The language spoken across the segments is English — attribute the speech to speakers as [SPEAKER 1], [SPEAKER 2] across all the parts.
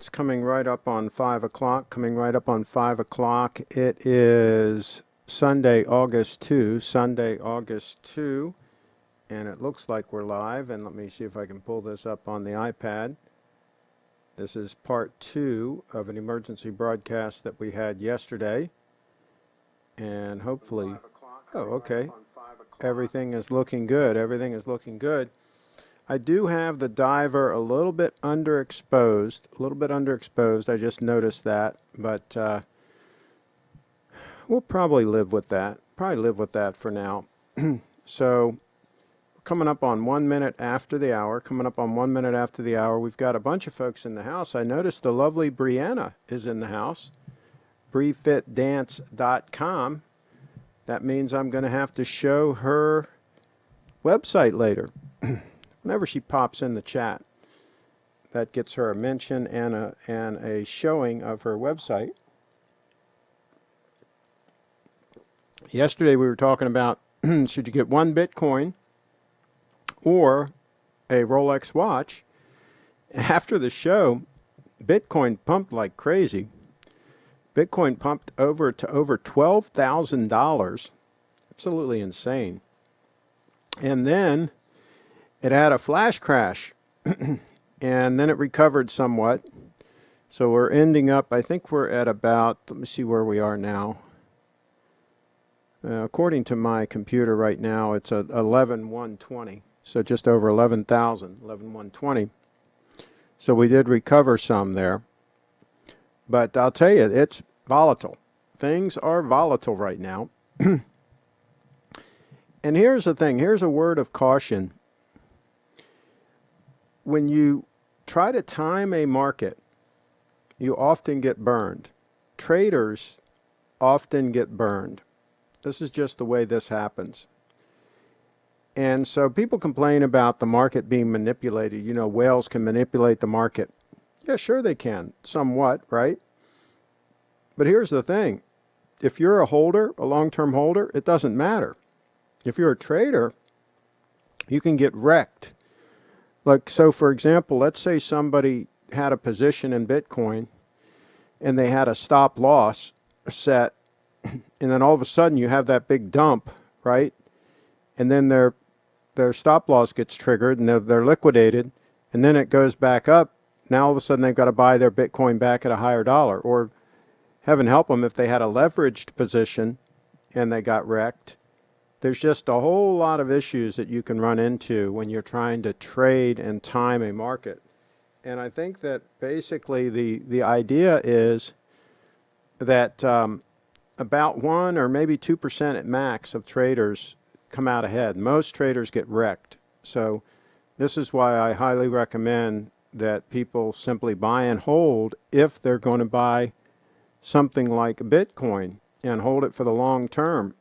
[SPEAKER 1] It's coming right up on 5 o'clock, coming right up on 5 o'clock. It is Sunday, August 2, and it looks like we're live. And let me see if I can pull this up on the iPad. This is part 2 of an emergency broadcast that we had yesterday. And hopefully, okay, everything is looking good. Everything is looking good. I do have the diver a little bit underexposed. I just noticed that, but we'll probably live with that. For now. So, coming up on 1 minute after the hour. We've got a bunch of folks in the house. I noticed the lovely Brianna is in the house. BrieFitDance.com. That means I'm going to have to show her website later. Whenever she pops in the chat, that gets her a mention and a showing of her website. Yesterday we were talking about should you get one Bitcoin or a Rolex watch. After the show, Bitcoin pumped like crazy. Bitcoin pumped over to over $12,000. Absolutely insane. And then it had a flash crash, and then it recovered somewhat. So we're ending up, I think we're at about, let me see where we are now. According to my computer right now, it's at 11,120. So just over 11,000, 11,120. So we did recover some there. But I'll tell you, it's volatile. Things are volatile right now. And here's the thing, here's a word of caution. When you try to time a market, you often get burned. Traders often get burned. This is just the way this happens. And so people complain about the market being manipulated. You know, whales can manipulate the market. Yeah, sure they can, somewhat, right? But here's the thing. If you're a holder, a long-term holder, it doesn't matter. If you're a trader, you can get wrecked. Like, so for example, let's say somebody had a position in Bitcoin and they had a stop loss set, and then all of a sudden you have that big dump, right? And then their stop loss gets triggered and they're liquidated, and then it goes back up. Now all of a sudden they've got to buy their Bitcoin back at a higher dollar. Or heaven help them if they had a leveraged position and they got wrecked. There's just a whole lot of issues that you can run into when you're trying to trade and time a market. And I think that basically the idea is that about 1 or maybe 2% at max of traders come out ahead. Most traders get wrecked. So this is why I highly recommend that people simply buy and hold if they're going to buy something like Bitcoin and hold it for the long term.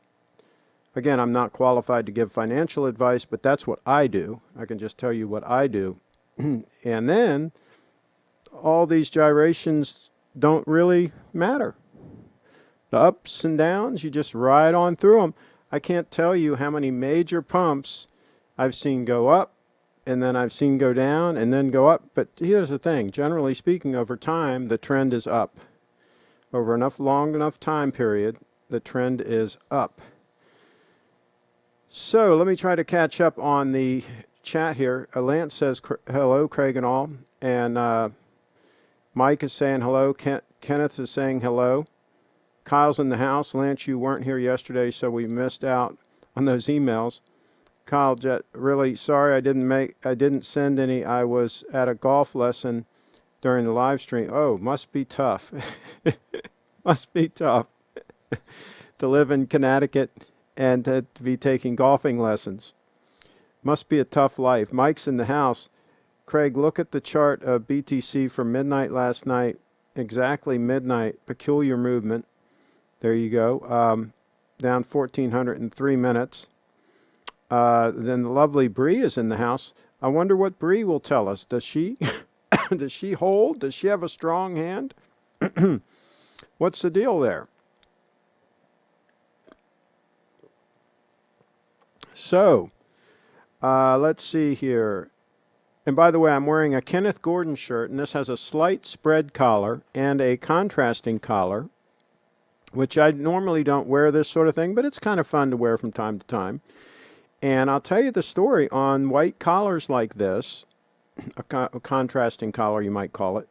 [SPEAKER 1] Again, I'm not qualified to give financial advice, but that's what I do. I can just tell you what I do. And then all these gyrations don't really matter. The ups and downs, you just ride on through them. I can't tell you how many major pumps I've seen go up, and then I've seen go down, and then go up. But here's the thing. Generally speaking, over time, the trend is up. Over long enough time period, the trend is up. So let me try to catch up on the chat here. Lance says hello, Craig and all. And Mike is saying hello. Kenneth is saying hello. Kyle's in the house. Lance, you weren't here yesterday, so we missed out on those emails. Kyle, really sorry I didn't send any. I was at a golf lesson during the live stream. Oh, must be tough. Must be tough to live in Connecticut and to be taking golfing lessons. Must be a tough life. Mike's in the house. Craig, look at the chart of BTC from midnight last night. Exactly midnight. Peculiar movement. There you go. Down 1,403 minutes. Then the lovely Bree is in the house. I wonder what Bree will tell us. Does she does she hold? Does she have a strong hand? What's the deal there? So, let's see here. And by the way, I'm wearing a Kenneth Gordon shirt, and this has a slight spread collar and a contrasting collar, which I normally don't wear this sort of thing, but it's kind of fun to wear from time to time. And I'll tell you the story on white collars like this, a contrasting collar you might call it.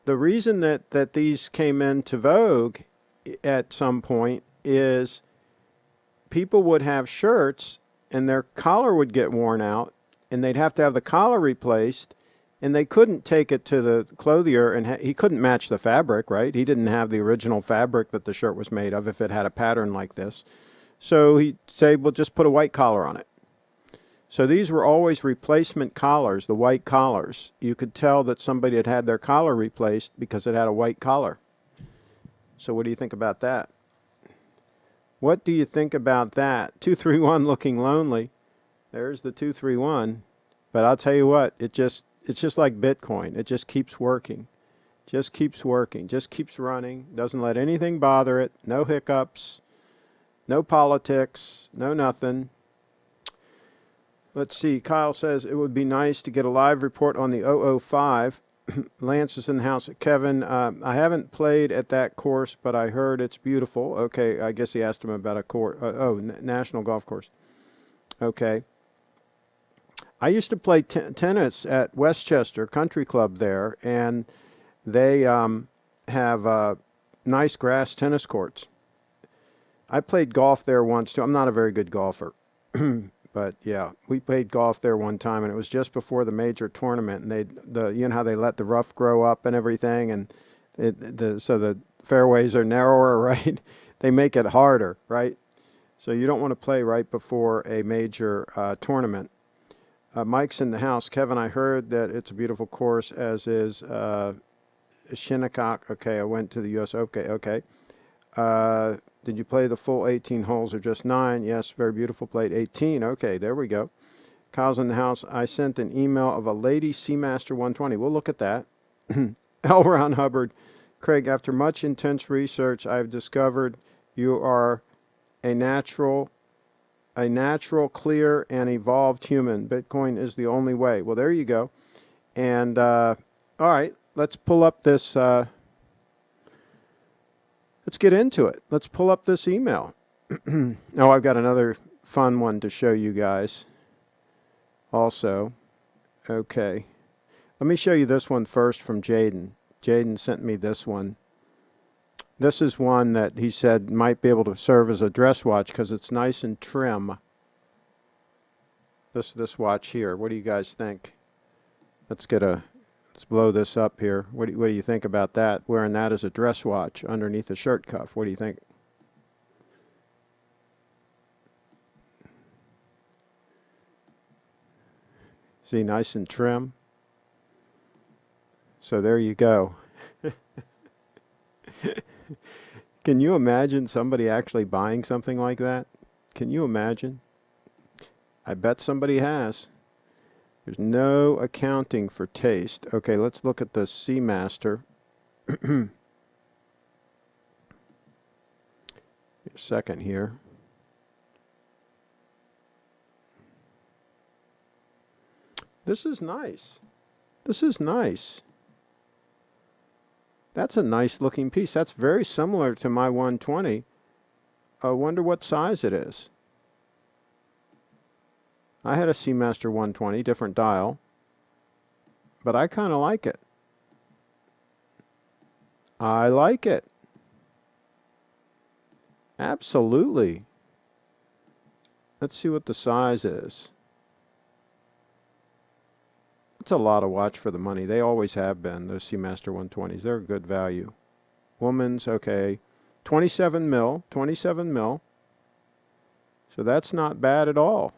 [SPEAKER 1] The reason that these came into vogue at some point is people would have shirts and their collar would get worn out and they'd have to have the collar replaced, and they couldn't take it to the clothier, and he couldn't match the fabric, right? He didn't have the original fabric that the shirt was made of if it had a pattern like this. So he'd say, well, just put a white collar on it. So these were always replacement collars, the white collars. You could tell that somebody had had their collar replaced because it had a white collar. So what do you think about that? What do you think about that? 231 looking lonely. There's the 231. But I'll tell you what, it's just like Bitcoin. It just keeps working. Just keeps working. Just keeps running. Doesn't let anything bother it. No hiccups. No politics. No nothing. Let's see. Kyle says it would be nice to get a live report on the 005. Lance is in the house. Kevin, I haven't played at that course, but I heard it's beautiful. Okay, I guess he asked him about a course. National golf course. Okay. I used to play tennis at Westchester Country Club there, and they have nice grass tennis courts. I played golf there once, too. I'm not a very good golfer. But yeah, we played golf there one time, and it was just before the major tournament. And you know how they let the rough grow up and everything, and so the fairways are narrower, right? They make it harder, right? So you don't want to play right before a major tournament. Mike's in the house. Kevin, I heard that it's a beautiful course, as is Shinnecock. Okay, I went to the U.S. Okay. Did you play the full 18 holes or just 9? Yes, very beautiful. Played 18. Okay, there we go. Kyle's in the house. I sent an email of a Lady Seamaster 120. We'll look at that. L. Ron Hubbard. Craig, after much intense research, I've discovered you are a natural, clear, and evolved human. Bitcoin is the only way. Well, there you go. And, all right, let's pull up this... Let's get into it. Let's pull up this email. Oh, I've got another fun one to show you guys also. Okay. Let me show you this one first from Jaden. Jaden sent me this one. This is one that he said might be able to serve as a dress watch because it's nice and trim. This watch here. What do you guys think? Let's blow this up here. What do you think about that? Wearing that as a dress watch underneath a shirt cuff. What do you think? See, nice and trim. So there you go. Can you imagine somebody actually buying something like that? Can you imagine? I bet somebody has. There's no accounting for taste. Okay, let's look at the Seamaster. A second here. This is nice. This is nice. That's a nice looking piece. That's very similar to my 120. I wonder what size it is. I had a Seamaster 120, different dial, but I kind of like it. I like it. Absolutely. Let's see what the size is. It's a lot of watch for the money. They always have been, those Seamaster 120s. They're a good value. Woman's, okay. 27 mil. So that's not bad at all.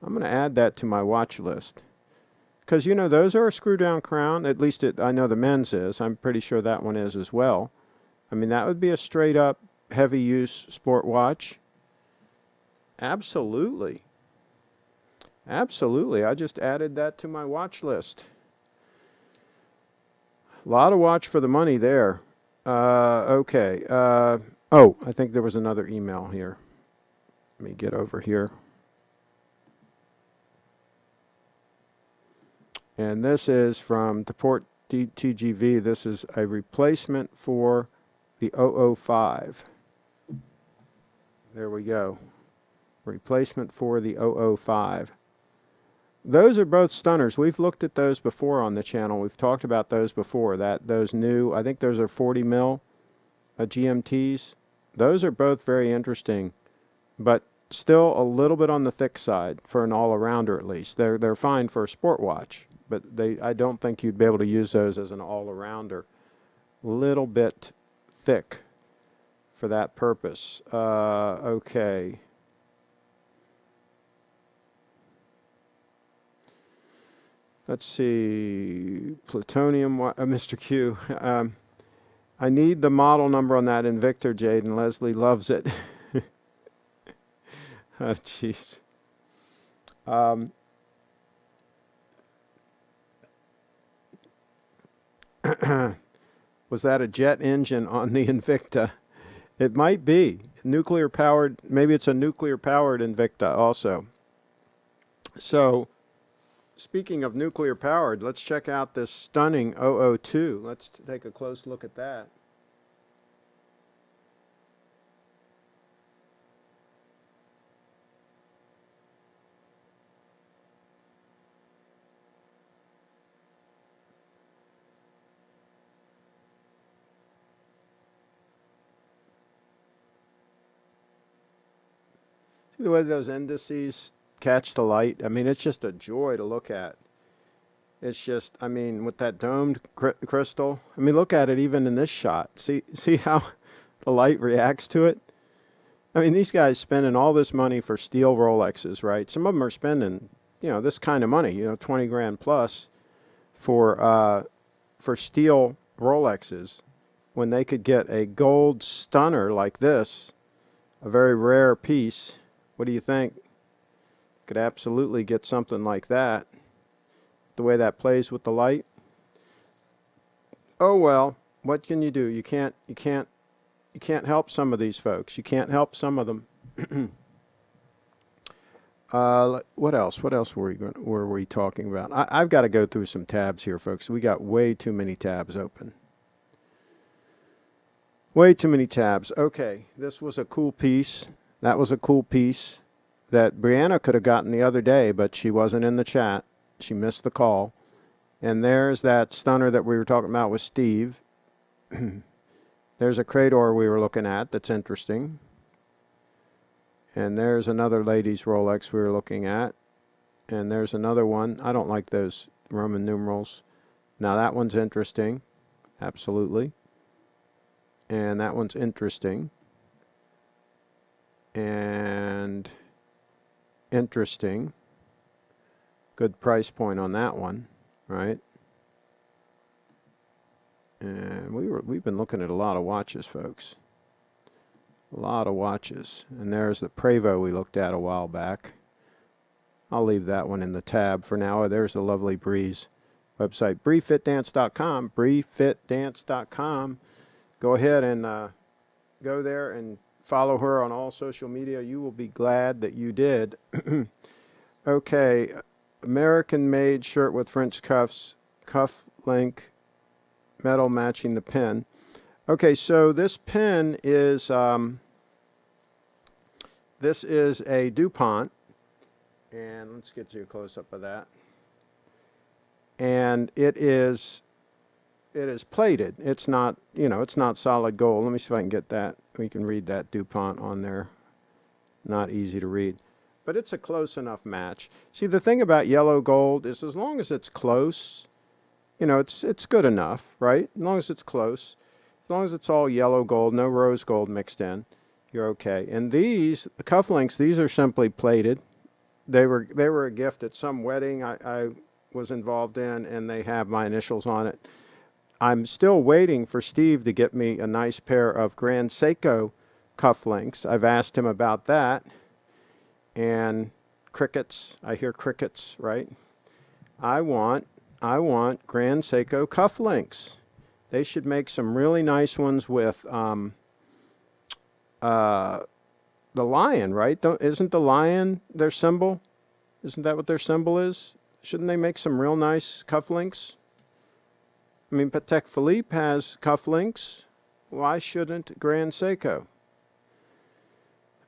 [SPEAKER 1] I'm going to add that to my watch list. Because, you know, those are a screw-down crown. At least I know the men's is. I'm pretty sure that one is as well. I mean, that would be a straight-up heavy-use sport watch. Absolutely. Absolutely. I just added that to my watch list. A lot of watch for the money there. Okay. Oh, I think there was another email here. Let me get over here. And this is from Deport TGV. This is a replacement for the 005. There we go. Replacement for the 005. Those are both stunners. We've looked at those before on the channel. We've talked about those before. Those new, I think those are 40 mil GMTs. Those are both very interesting, but still a little bit on the thick side for an all-arounder at least. They're fine for a sport watch, but I don't think you'd be able to use those as an all-arounder. Little bit thick for that purpose. Okay. Let's see, plutonium, Mr. Q. I need the model number on that Invictor, Jade, and Leslie loves it. Oh, jeez. Was that a jet engine on the Invicta? It might be. Nuclear powered, maybe it's a nuclear powered Invicta also. So, speaking of nuclear powered, let's check out this stunning 002. Let's take a close look at that. See the way those indices catch the light? I mean, it's just a joy to look at. It's just, I mean, with that domed crystal. I mean, look at it even in this shot. See how the light reacts to it? I mean, these guys spending all this money for steel Rolexes, right? Some of them are spending, this kind of money, 20 grand plus for steel Rolexes when they could get a gold stunner like this, a very rare piece. What do you think? Could absolutely get something like that. The way that plays with the light. Oh well, what can you do? You can't help some of these folks. You can't help some of them. What else? What else were we talking about? I've got to go through some tabs here, folks. We got way too many tabs open. Way too many tabs. Okay, this was a cool piece. That was a cool piece that Brianna could have gotten the other day, but she wasn't in the chat. She missed the call. And there's that stunner that we were talking about with Steve. There's a Crador we were looking at that's interesting. And there's another lady's Rolex we were looking at. And there's another one. I don't like those Roman numerals. Now that one's interesting. Absolutely. And that one's interesting. And interesting. Good price point on that one, right? And we've been looking at a lot of watches, folks. A lot of watches. And there's the Prevo we looked at a while back. I'll leave that one in the tab for now. There's the lovely Breeze website, briefitdance.com, briefitdance.com. Go ahead and go there and follow her on all social media. You will be glad that you did. Okay, American-made shirt with French cuffs, cuff link, metal matching the pin. Okay, so this pin is this is a DuPont, and let's get you a close-up of that. And it is plated. It's not, it's not solid gold. Let me see if I can get that. We can read that DuPont on there. Not easy to read. But it's a close enough match. See, the thing about yellow gold is as long as it's close, it's good enough, right? As long as it's close. As long as it's all yellow gold, no rose gold mixed in, you're okay. And these, the cufflinks, these are simply plated. They were a gift at some wedding I was involved in, and they have my initials on it. I'm still waiting for Steve to get me a nice pair of Grand Seiko cufflinks. I've asked him about that. And crickets, I hear crickets, right? I want Grand Seiko cufflinks. They should make some really nice ones with the lion, right? Isn't the lion their symbol? Isn't that what their symbol is? Shouldn't they make some real nice cufflinks? I mean, Patek Philippe has cufflinks. Why shouldn't Grand Seiko?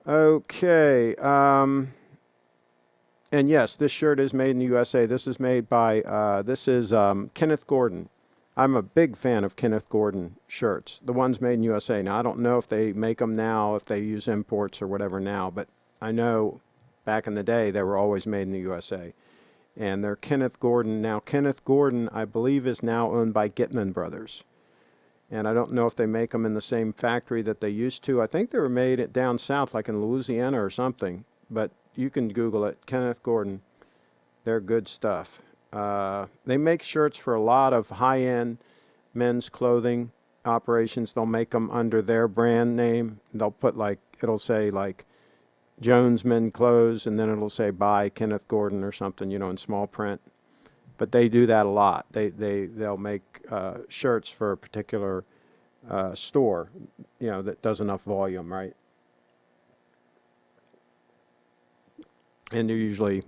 [SPEAKER 1] Okay. And yes, this shirt is made in the USA. This is made by, Kenneth Gordon. I'm a big fan of Kenneth Gordon shirts, the ones made in USA. Now, I don't know if they make them now, if they use imports or whatever now, but I know back in the day they were always made in the USA. And they're Kenneth Gordon. Now, Kenneth Gordon, I believe, is now owned by Gitman Brothers. And I don't know if they make them in the same factory that they used to. I think they were made down south, like in Louisiana or something. But you can Google it, Kenneth Gordon. They're good stuff. They make shirts for a lot of high-end men's clothing operations. They'll make them under their brand name. They'll put it'll say Jones Men Clothes, and then it'll say by Kenneth Gordon or something, in small print. But they do that a lot. They'll make shirts for a particular store, that does enough volume, right? And they're usually,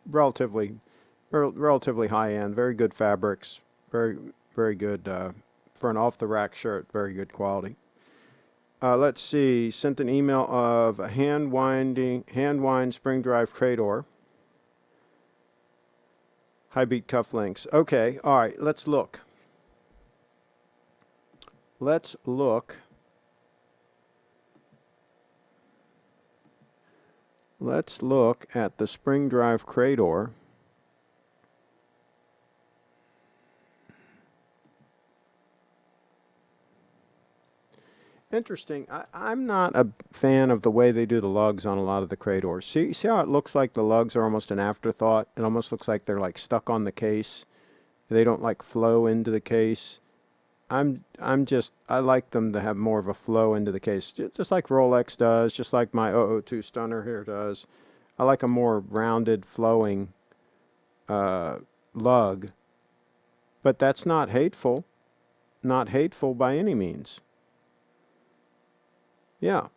[SPEAKER 1] relatively high end, very good fabrics, very, very good for an off the rack shirt, very good quality. Let's see, sent an email of a hand wind spring drive Crador. High beat cufflinks. Okay, all right, let's look. Let's look at the spring drive Crador. Interesting. I'm not a fan of the way they do the lugs on a lot of the Cradors. See how it looks like the lugs are almost an afterthought? It almost looks like they're stuck on the case. They don't flow into the case. I like them to have more of a flow into the case, just like Rolex does, just like my 002 Stunner here does. I like a more rounded, flowing lug. But that's not hateful. Not hateful by any means. Yeah.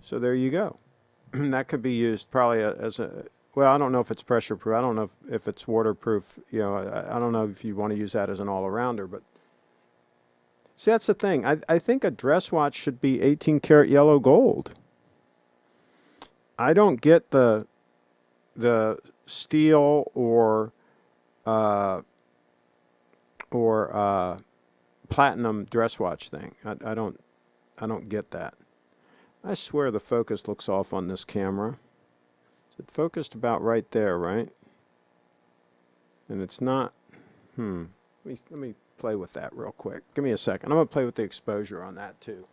[SPEAKER 1] So there you go. That could be used probably as a, well, I don't know if it's pressure proof. I don't know if it's waterproof. I don't know if you want to use that as an all-arounder, but see, that's the thing. I think a dress watch should be 18 karat yellow gold. I don't get the steel or platinum dress watch thing. I don't get that. I swear the focus looks off on this camera. Is it focused about right there, right? And it's not. Let me play with that real quick. Give me a second. I'm going to play with the exposure on that too.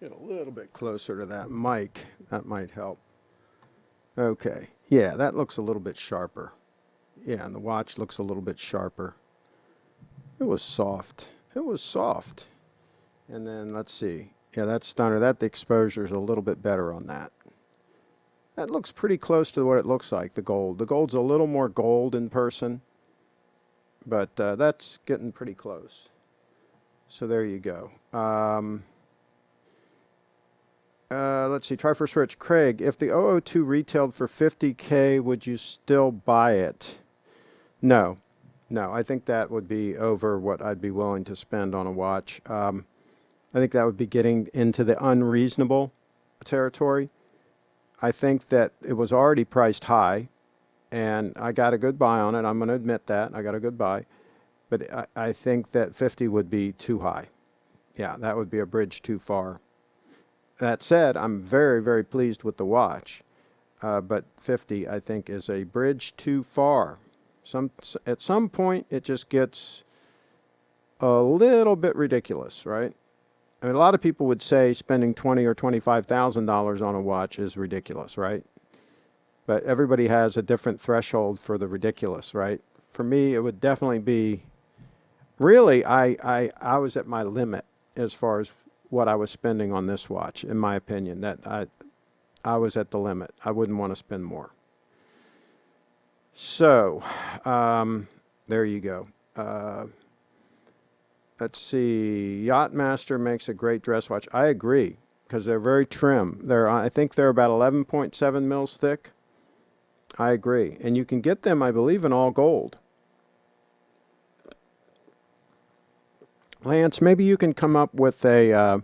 [SPEAKER 1] Get a little bit closer to that mic. That might help. Okay. Yeah, that looks a little bit sharper. Yeah, and the watch looks a little bit sharper. It was soft. It was soft. And then let's see. Yeah, that Stunner, the exposure is a little bit better on that. That looks pretty close to what it looks like, the gold. The gold's a little more gold in person, but that's getting pretty close. So there you go. Let's see, try first Rich. Craig, if the 002 retailed for $50K, would you still buy it? No. I think that would be over what I'd be willing to spend on a watch. I think that would be getting into the unreasonable territory. I think that it was already priced high, and I got a good buy on it. I'm going to admit that. I got a good buy. But I think that 50 would be too high. Yeah, that would be a bridge too far. That said, I'm very, very pleased with the watch. But 50, I think, is a bridge too far. At some point, it just gets a little bit ridiculous, right? I mean, a lot of people would say spending $20,000 or $25,000 on a watch is ridiculous, right? But everybody has a different threshold for the ridiculous, right? For me, it would definitely be, really, I was at my limit as far as what I was spending on this watch, in my opinion. That I was at the limit. I wouldn't want to spend more. So, there you go. Let's see. Yachtmaster makes a great dress watch. I agree, because they're very trim. I think they're about 11.7 mils thick. I agree. And you can get them, I believe, in all gold. Lance, maybe you can come up with a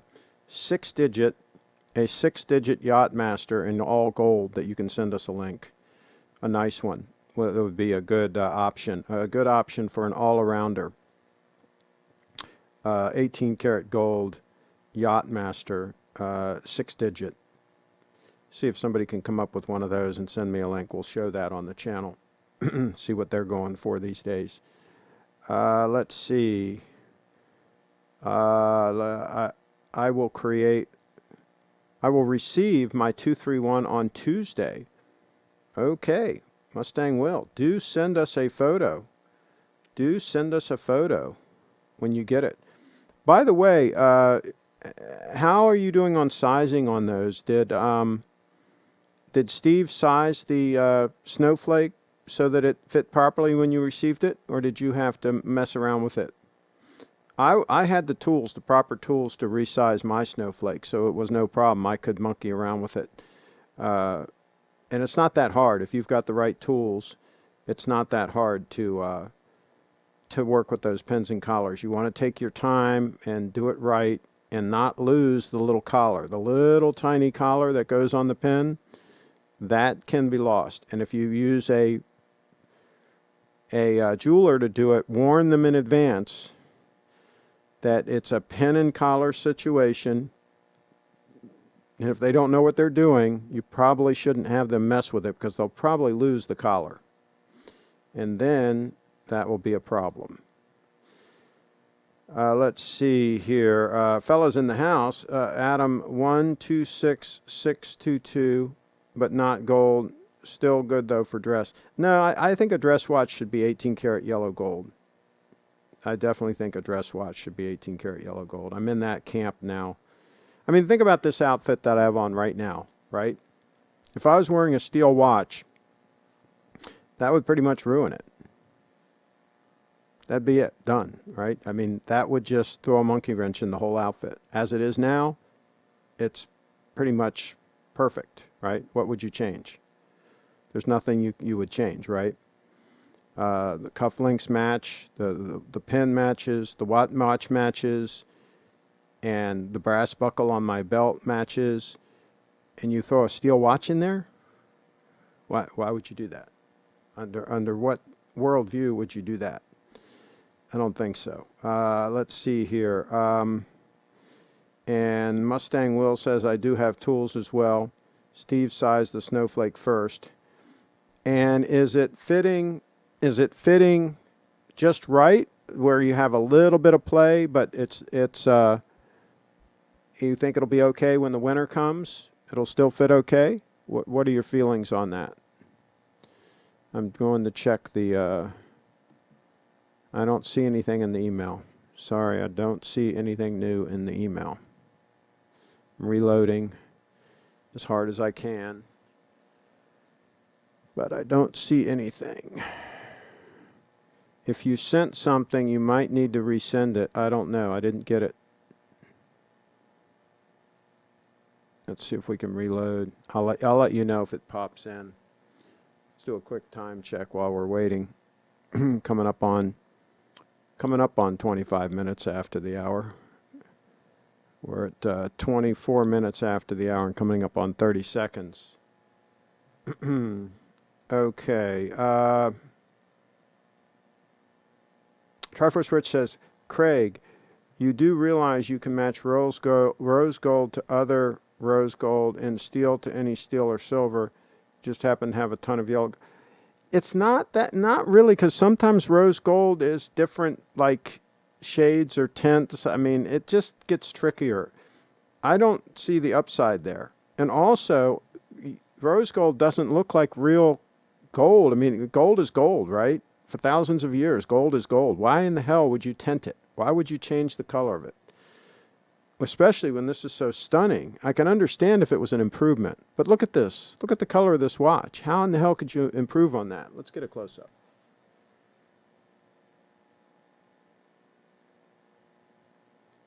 [SPEAKER 1] six-digit Yachtmaster in all gold that you can send us a link. A nice one. Well, that would be a good option. A good option for an all-arounder. 18 karat gold Yachtmaster, 6-digit. See if somebody can come up with one of those and send me a link. We'll show that on the channel. See what they're going for these days. Let's see. I will receive my 231 on Tuesday. Okay, Mustang will. Do send us a photo. Do send us a photo when you get it. By the way, how are you doing on sizing on those? Did Steve size the snowflake so that it fit properly when you received it, or did you have to mess around with it? I had the tools, the proper tools to resize my snowflake, so it was no problem. I could monkey around with it. And it's not that hard. If you've got the right tools, it's not that hard to work with those pins and collars. You want to take your time and do it right and not lose the little collar. The little tiny collar that goes on the pin, that can be lost. And if you use a jeweler to do it, warn them in advance that it's a pin and collar situation. And if they don't know what they're doing, you probably shouldn't have them mess with it, because they'll probably lose the collar. And then that will be a problem. Let's see here. Fellas in the house, Adam 126622, but not gold. Still good, though, for dress. No, I think a dress watch should be 18 karat yellow gold. I definitely think a dress watch should be 18 karat yellow gold. I'm in that camp now. I mean, think about this outfit that I have on right now, right? If I was wearing a steel watch, that would pretty much ruin it. That'd be it. Done, right? I mean, that would just throw a monkey wrench in the whole outfit. As it is now, it's pretty much perfect, right? What would you change? There's nothing you would change, right? The cufflinks match, the pin matches, the watch matches, and the brass buckle on my belt matches, and you throw a steel watch in there? Why would you do that? Under what worldview would you do that? I don't think so. Let's see here. And Mustang Will says, I do have tools as well. Steve sized the snowflake first. And is it fitting just right, where you have a little bit of play, but it's you think it'll be okay when the winter comes? It'll still fit okay? What are your feelings on that? I'm going to check the I don't see anything in the email. Sorry, I don't see anything new in the email. I'm reloading as hard as I can, but I don't see anything. If you sent something, you might need to resend it. I don't know. I didn't get it. Let's see if we can reload. I'll let you know if it pops in. Let's do a quick time check while we're waiting. Coming up on 25 minutes after the hour. We're at 24 minutes after the hour and coming up on 30 seconds. Okay. Triforce Rich says, Craig, you do realize you can match rose gold to other rose gold and steel to any steel or silver. Just happen to have a ton of yellow. It's not really, because sometimes rose gold is different, like shades or tints. I mean, it just gets trickier. I don't see the upside there. And also, rose gold doesn't look like real gold. I mean, gold is gold, right? For thousands of years, gold is gold. Why in the hell would you tint it? Why would you change the color of it? Especially when this is so stunning. I can understand if it was an improvement. But look at this. Look at the color of this watch. How in the hell could you improve on that? Let's get a close-up.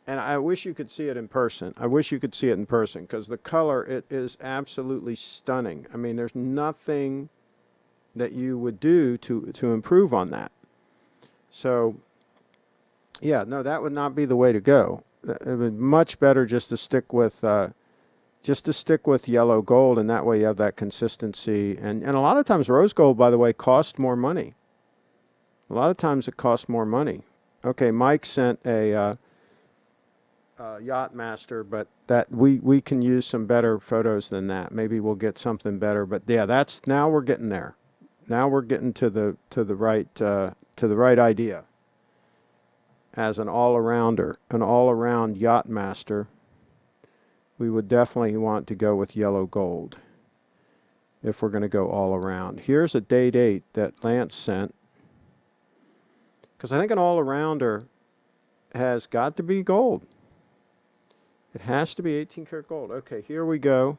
[SPEAKER 1] And I wish you could see it in person. I wish you could see it in person because the color, it is absolutely stunning. I mean, there's nothing that you would do to improve on that. So, yeah, no, that would not be the way to go. It would be much better just to stick with yellow gold, and that way you have that consistency. And a lot of times rose gold, by the way, costs more money. A lot of times it costs more money. Okay, Mike sent a Yacht Master, but that we can use some better photos than that. Maybe we'll get something better. But yeah, that's now we're getting there. Now we're getting to the right idea. As an all-arounder, an all-around Yacht Master, we would definitely want to go with yellow gold if we're going to go all around. Here's a date 8 that Lance sent, because I think an all-arounder has got to be gold. It has to be 18 karat gold. Okay, here we go.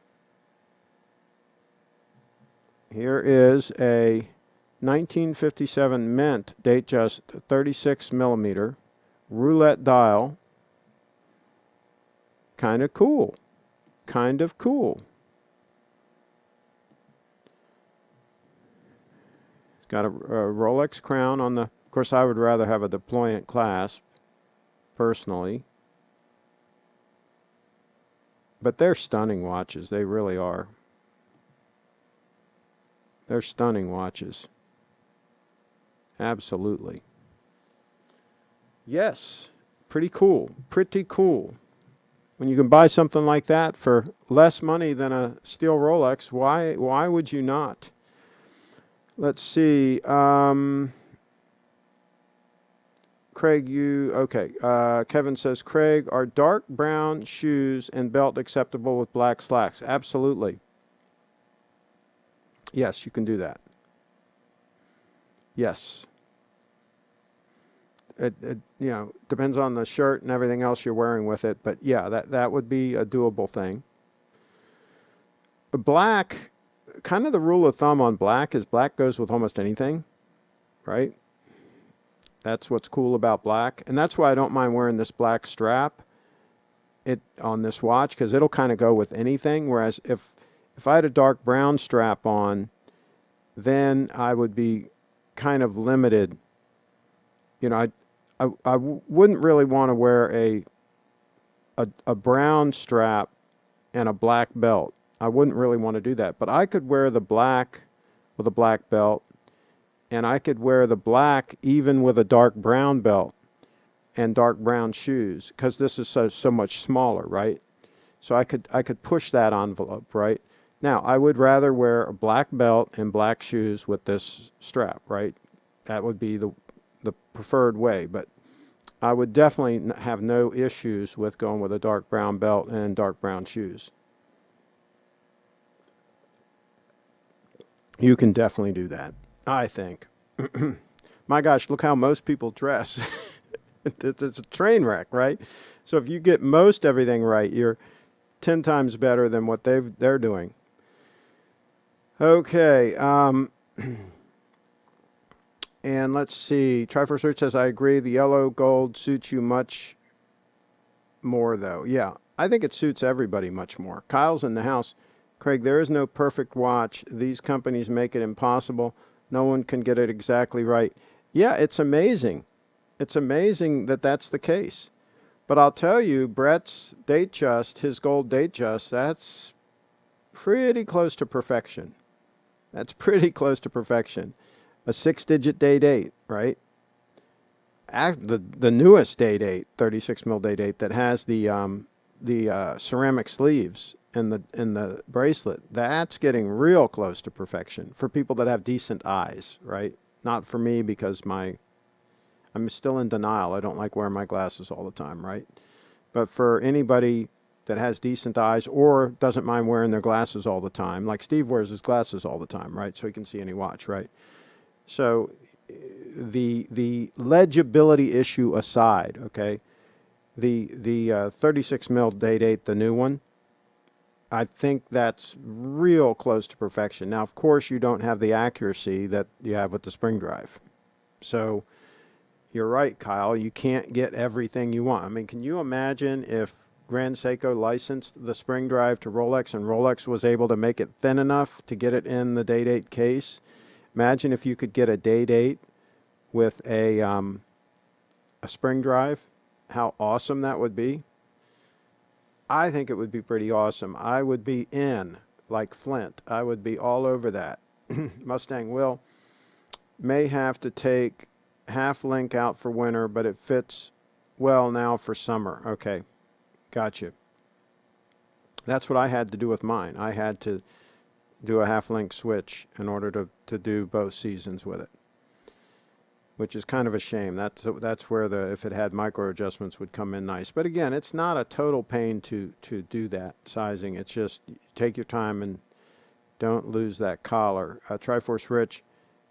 [SPEAKER 1] Here is a 1957 mint, date just 36 millimeter, roulette dial. Kind of cool. Kind of cool. It's got a Rolex crown on the... Of course, I would rather have a deployant clasp, personally. But they're stunning watches. They really are. They're stunning watches. Absolutely. Yes. Pretty cool. Pretty cool. When you can buy something like that for less money than a steel Rolex, why would you not? Let's see. Craig, Kevin says, Craig, are dark brown shoes and belt acceptable with black slacks? Absolutely. Yes, you can do that. Yes. It depends on the shirt and everything else you're wearing with it, but yeah, that would be a doable thing. Black, kind of the rule of thumb on black is black goes with almost anything, right? That's what's cool about black, and that's why I don't mind wearing this black strap on this watch, because it'll kind of go with anything. Whereas if I had a dark brown strap on, then I would be kind of limited. I wouldn't really want to wear a brown strap and a black belt. I wouldn't really want to do that, but I could wear the black with a black belt. And I could wear the black even with a dark brown belt and dark brown shoes, because this is so much smaller, right? So I could push that envelope, right? Now, I would rather wear a black belt and black shoes with this strap, right? That would be the preferred way, but I would definitely have no issues with going with a dark brown belt and dark brown shoes. You can definitely do that, I think. My gosh, look how most people dress. It's a train wreck, right? So if you get most everything right, you're 10 times better than what they're doing. Okay. And let's see. Triforce Search says, I agree. The yellow gold suits you much more, though. Yeah, I think it suits everybody much more. Kyle's in the house. Craig, there is no perfect watch. These companies make it impossible. No one can get it exactly right. Yeah, it's amazing. It's amazing that that's the case. But I'll tell you, Brett's Datejust, his gold Datejust, that's pretty close to perfection. That's pretty close to perfection. A 6-digit date 8, right? The newest date 8, 36 mil date 8, that has the ceramic sleeves and the bracelet, that's getting real close to perfection for people that have decent eyes, right? Not for me, because I'm still in denial. I don't like wearing my glasses all the time, right? But for anybody that has decent eyes or doesn't mind wearing their glasses all the time. Like Steve wears his glasses all the time, right? So he can see any watch, right? So the legibility issue aside, okay, the 36 mil date, the new one, I think that's real close to perfection. Now, of course, you don't have the accuracy that you have with the spring drive. So you're right, Kyle. You can't get everything you want. I mean, can you imagine if Grand Seiko licensed the spring drive to Rolex and Rolex was able to make it thin enough to get it in the date case? Imagine if you could get a date with a spring drive. How awesome that would be. I think it would be pretty awesome. I would be in like Flint. I would be all over that. Mustang will may have to take half link out for winter, but it fits well now for summer. Okay, gotcha. That's what I had to do with mine. I had to do a half link switch in order to do both seasons with it, which is kind of a shame. That's where if it had micro adjustments would come in nice. But again, it's not a total pain to do that sizing. It's just take your time and don't lose that collar. Triforce Rich,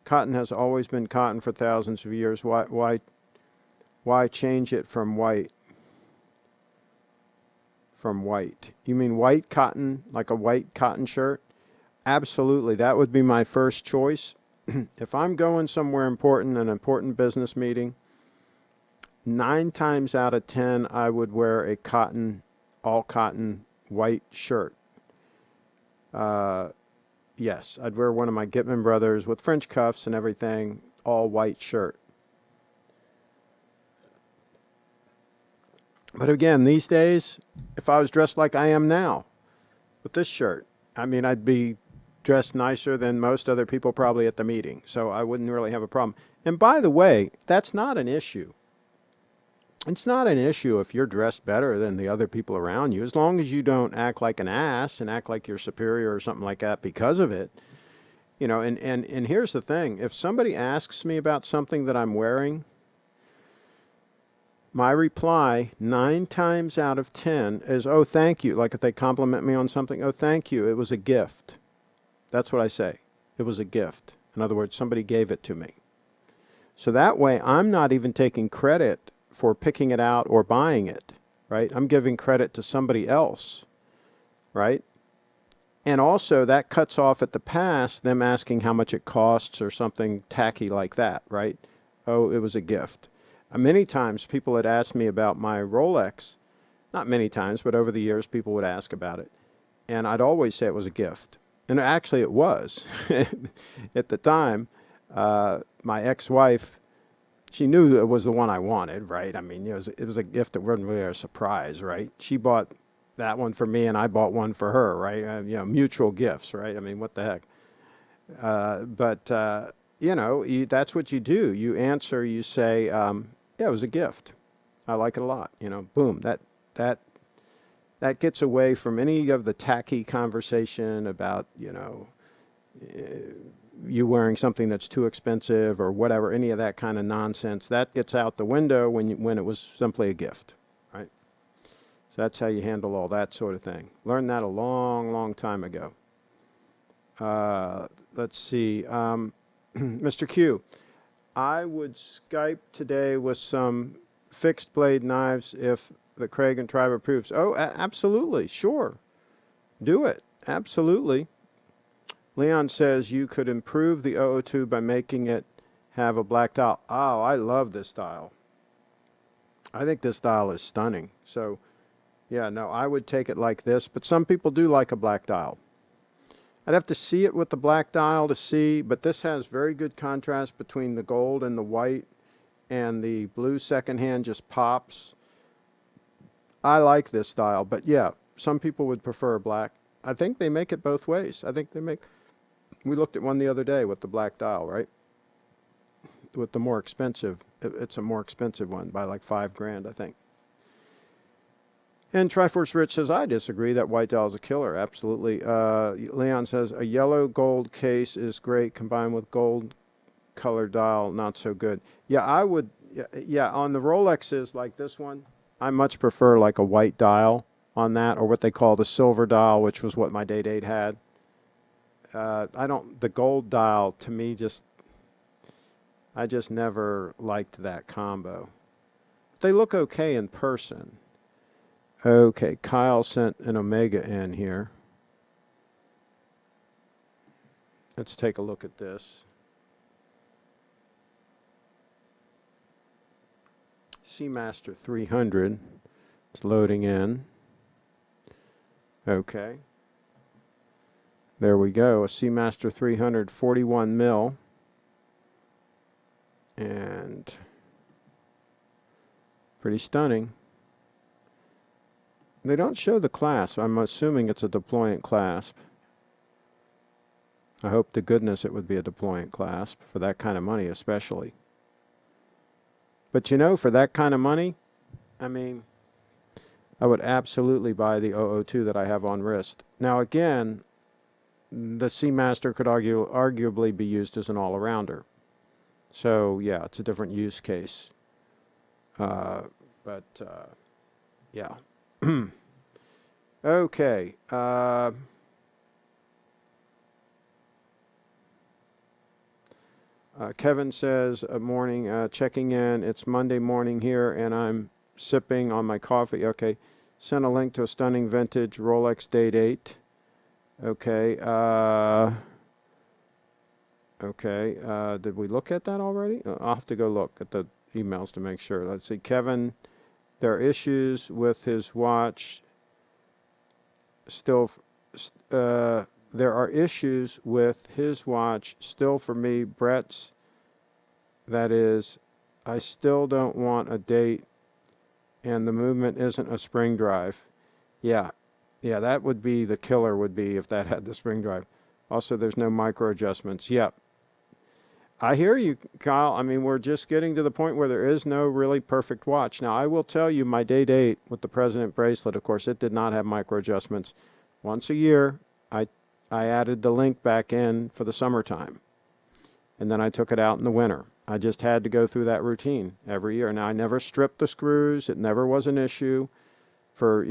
[SPEAKER 1] cotton has always been cotton for thousands of years. Why change it from white? From white. You mean white cotton, like a white cotton shirt? Absolutely. That would be my first choice. If I'm going somewhere important, an important business meeting, 9 times out of 10, I would wear a all cotton white shirt. Yes, I'd wear one of my Gitman Brothers with French cuffs and everything, all white shirt. But again, these days, if I was dressed like I am now with this shirt, I mean, I'd be dressed nicer than most other people probably at the meeting. So I wouldn't really have a problem. And by the way, that's not an issue. It's not an issue if you're dressed better than the other people around you, as long as you don't act like an ass and act like you're superior or something like that because of it. You know, and here's the thing. If somebody asks me about something that I'm wearing, my reply 9 times out of 10 is, oh, thank you. Like if they compliment me on something, oh, thank you. It was a gift. That's what I say. It was a gift. In other words, somebody gave it to me. So that way, I'm not even taking credit for picking it out or buying it, right? I'm giving credit to somebody else, right? And also, that cuts off at the pass them asking how much it costs or something tacky like that, right? Oh, it was a gift. Many times, people had asked me about my Rolex. Not many times, but over the years, people would ask about it. And I'd always say it was a gift. And actually it was. At the time, my ex-wife, she knew it was the one I wanted, right? I mean, it was a gift that wasn't really a surprise, right? She bought that one for me and I bought one for her, right? Mutual gifts, right? I mean, what the heck? But that's what you do. You answer, you say, yeah, it was a gift. I like it a lot. Boom, that gets away from any of the tacky conversation about, you wearing something that's too expensive or whatever, any of that kind of nonsense. That gets out the window when it was simply a gift, right? So that's how you handle all that sort of thing. Learned that a long, long time ago. Let's see. Mr. Q, I would Skype today with some fixed blade knives if the Craig and Tribe approves. Oh, absolutely. Sure. Do it. Absolutely. Leon says you could improve the 002 by making it have a black dial. Oh, I love this dial. I think this dial is stunning. So, yeah, no, I would take it like this. But some people do like a black dial. I'd have to see it with the black dial to see, but this has very good contrast between the gold and the white, and the blue secondhand just pops. I like this dial, but yeah, some people would prefer black. I think they make it both ways. We looked at one the other day with the black dial, right? With the more expensive, it's a more expensive one by like $5,000, I think. And Triforce Rich says, I disagree. That white dial is a killer. Absolutely. Leon says, a yellow gold case is great combined with gold color dial, not so good. Yeah, I would. Yeah, on the Rolexes like this one, I much prefer like a white dial on that, or what they call the silver dial, which was what my day date had. The gold dial to me I just never liked that combo. They look okay in person. Okay, Kyle sent an Omega in here. Let's take a look at this. Seamaster 300. It's loading in. Okay. There we go. A Seamaster 300, 41 mil. And pretty stunning. They don't show the clasp. I'm assuming it's a deployant clasp. I hope to goodness it would be a deployant clasp for that kind of money especially. But you know, for that kind of money, I mean, I would absolutely buy the 002 that I have on wrist. Now again, the Seamaster could arguably be used as an all-arounder. So yeah, it's a different use case. Yeah. Okay. Kevin says, morning, checking in. It's Monday morning here, and I'm sipping on my coffee. Okay. Sent a link to a stunning vintage Rolex Date 8. Okay. Okay. Did we look at that already? I'll have to go look at the emails to make sure. Let's see. Kevin, there are issues with his watch. There are issues with his watch still for me. Brett's, that is, I still don't want a date, and the movement isn't a spring drive. Yeah, that would be the killer, would be if that had the spring drive. Also, there's no micro adjustments. Yep. I hear you, Kyle. I mean, we're just getting to the point where there is no really perfect watch. Now, I will tell you, my Date 8 with the President bracelet, of course, it did not have micro adjustments. Once a year, I added the link back in for the summertime, and then I took it out in the winter. I just had to go through that routine every year. Now, I never stripped the screws. It never was an issue for,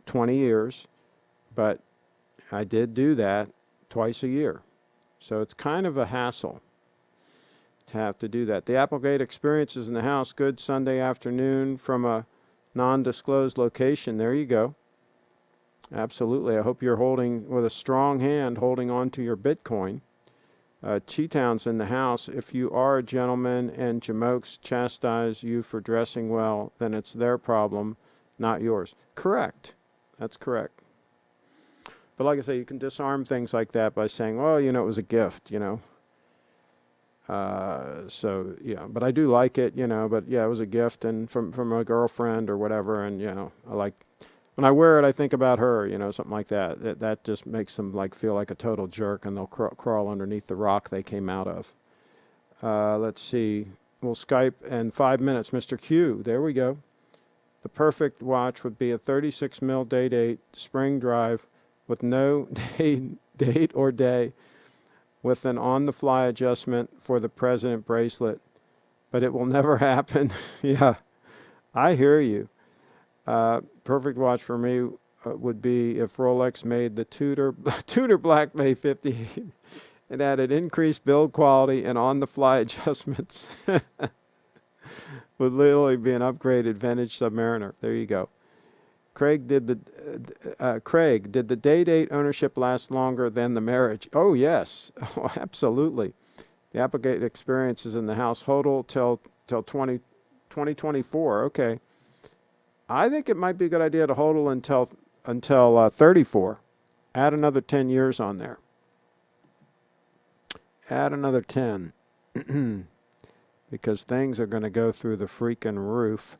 [SPEAKER 1] 20 years, but I did do that twice a year. So it's kind of a hassle to have to do that. The Applegate experiences in the house, good Sunday afternoon from a non-disclosed location. There you go. Absolutely. I hope you're holding with a strong hand, holding on to your Bitcoin. Cheetown's in the house. If you are a gentleman and Jamokes chastise you for dressing well, then it's their problem, not yours. Correct. That's correct. But like I say, you can disarm things like that by saying, well, it was a gift, So, yeah, but I do like it, but yeah, it was a gift and from a girlfriend or whatever. And, I like, when I wear it, I think about her, something like that. That just makes them feel like a total jerk, and they'll crawl underneath the rock they came out of. Let's see. We'll Skype in 5 minutes. Mr. Q, there we go. The perfect watch would be a 36 mil Date 8 spring drive with no date or day, with an on-the-fly adjustment for the President bracelet. But it will never happen. Yeah, I hear you. Perfect watch for me would be if Rolex made the Tudor Black Bay 58 and added increased build quality and on-the-fly adjustments. Would literally be an upgraded vintage Submariner. There you go. Craig, did the Date 8 ownership last longer than the marriage? Oh, yes. Oh, absolutely. The Applegate experience is in the house. Hodl till 2024. Okay. I think it might be a good idea to hodl until 34. Add another 10 years on there. Add another 10. Because things are going to go through the freaking roof.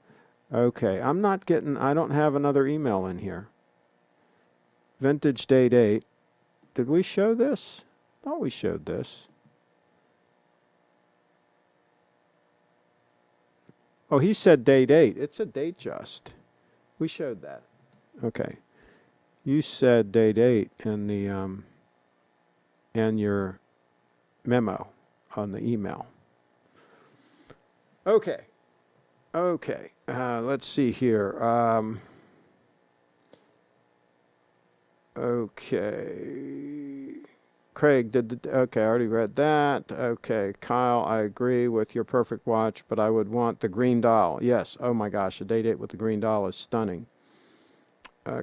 [SPEAKER 1] Okay, I don't have another email in here. Vintage Date 8. Did we show this? I thought we showed this. Oh, he said Date 8. It's a date just. We showed that. Okay. You said Date 8 in the in your memo on the email. Okay. Let's see here. Okay. Craig, okay, I already read that. Okay, Kyle, I agree with your perfect watch, but I would want the green dial. Yes, oh my gosh, the date with the green dial is stunning.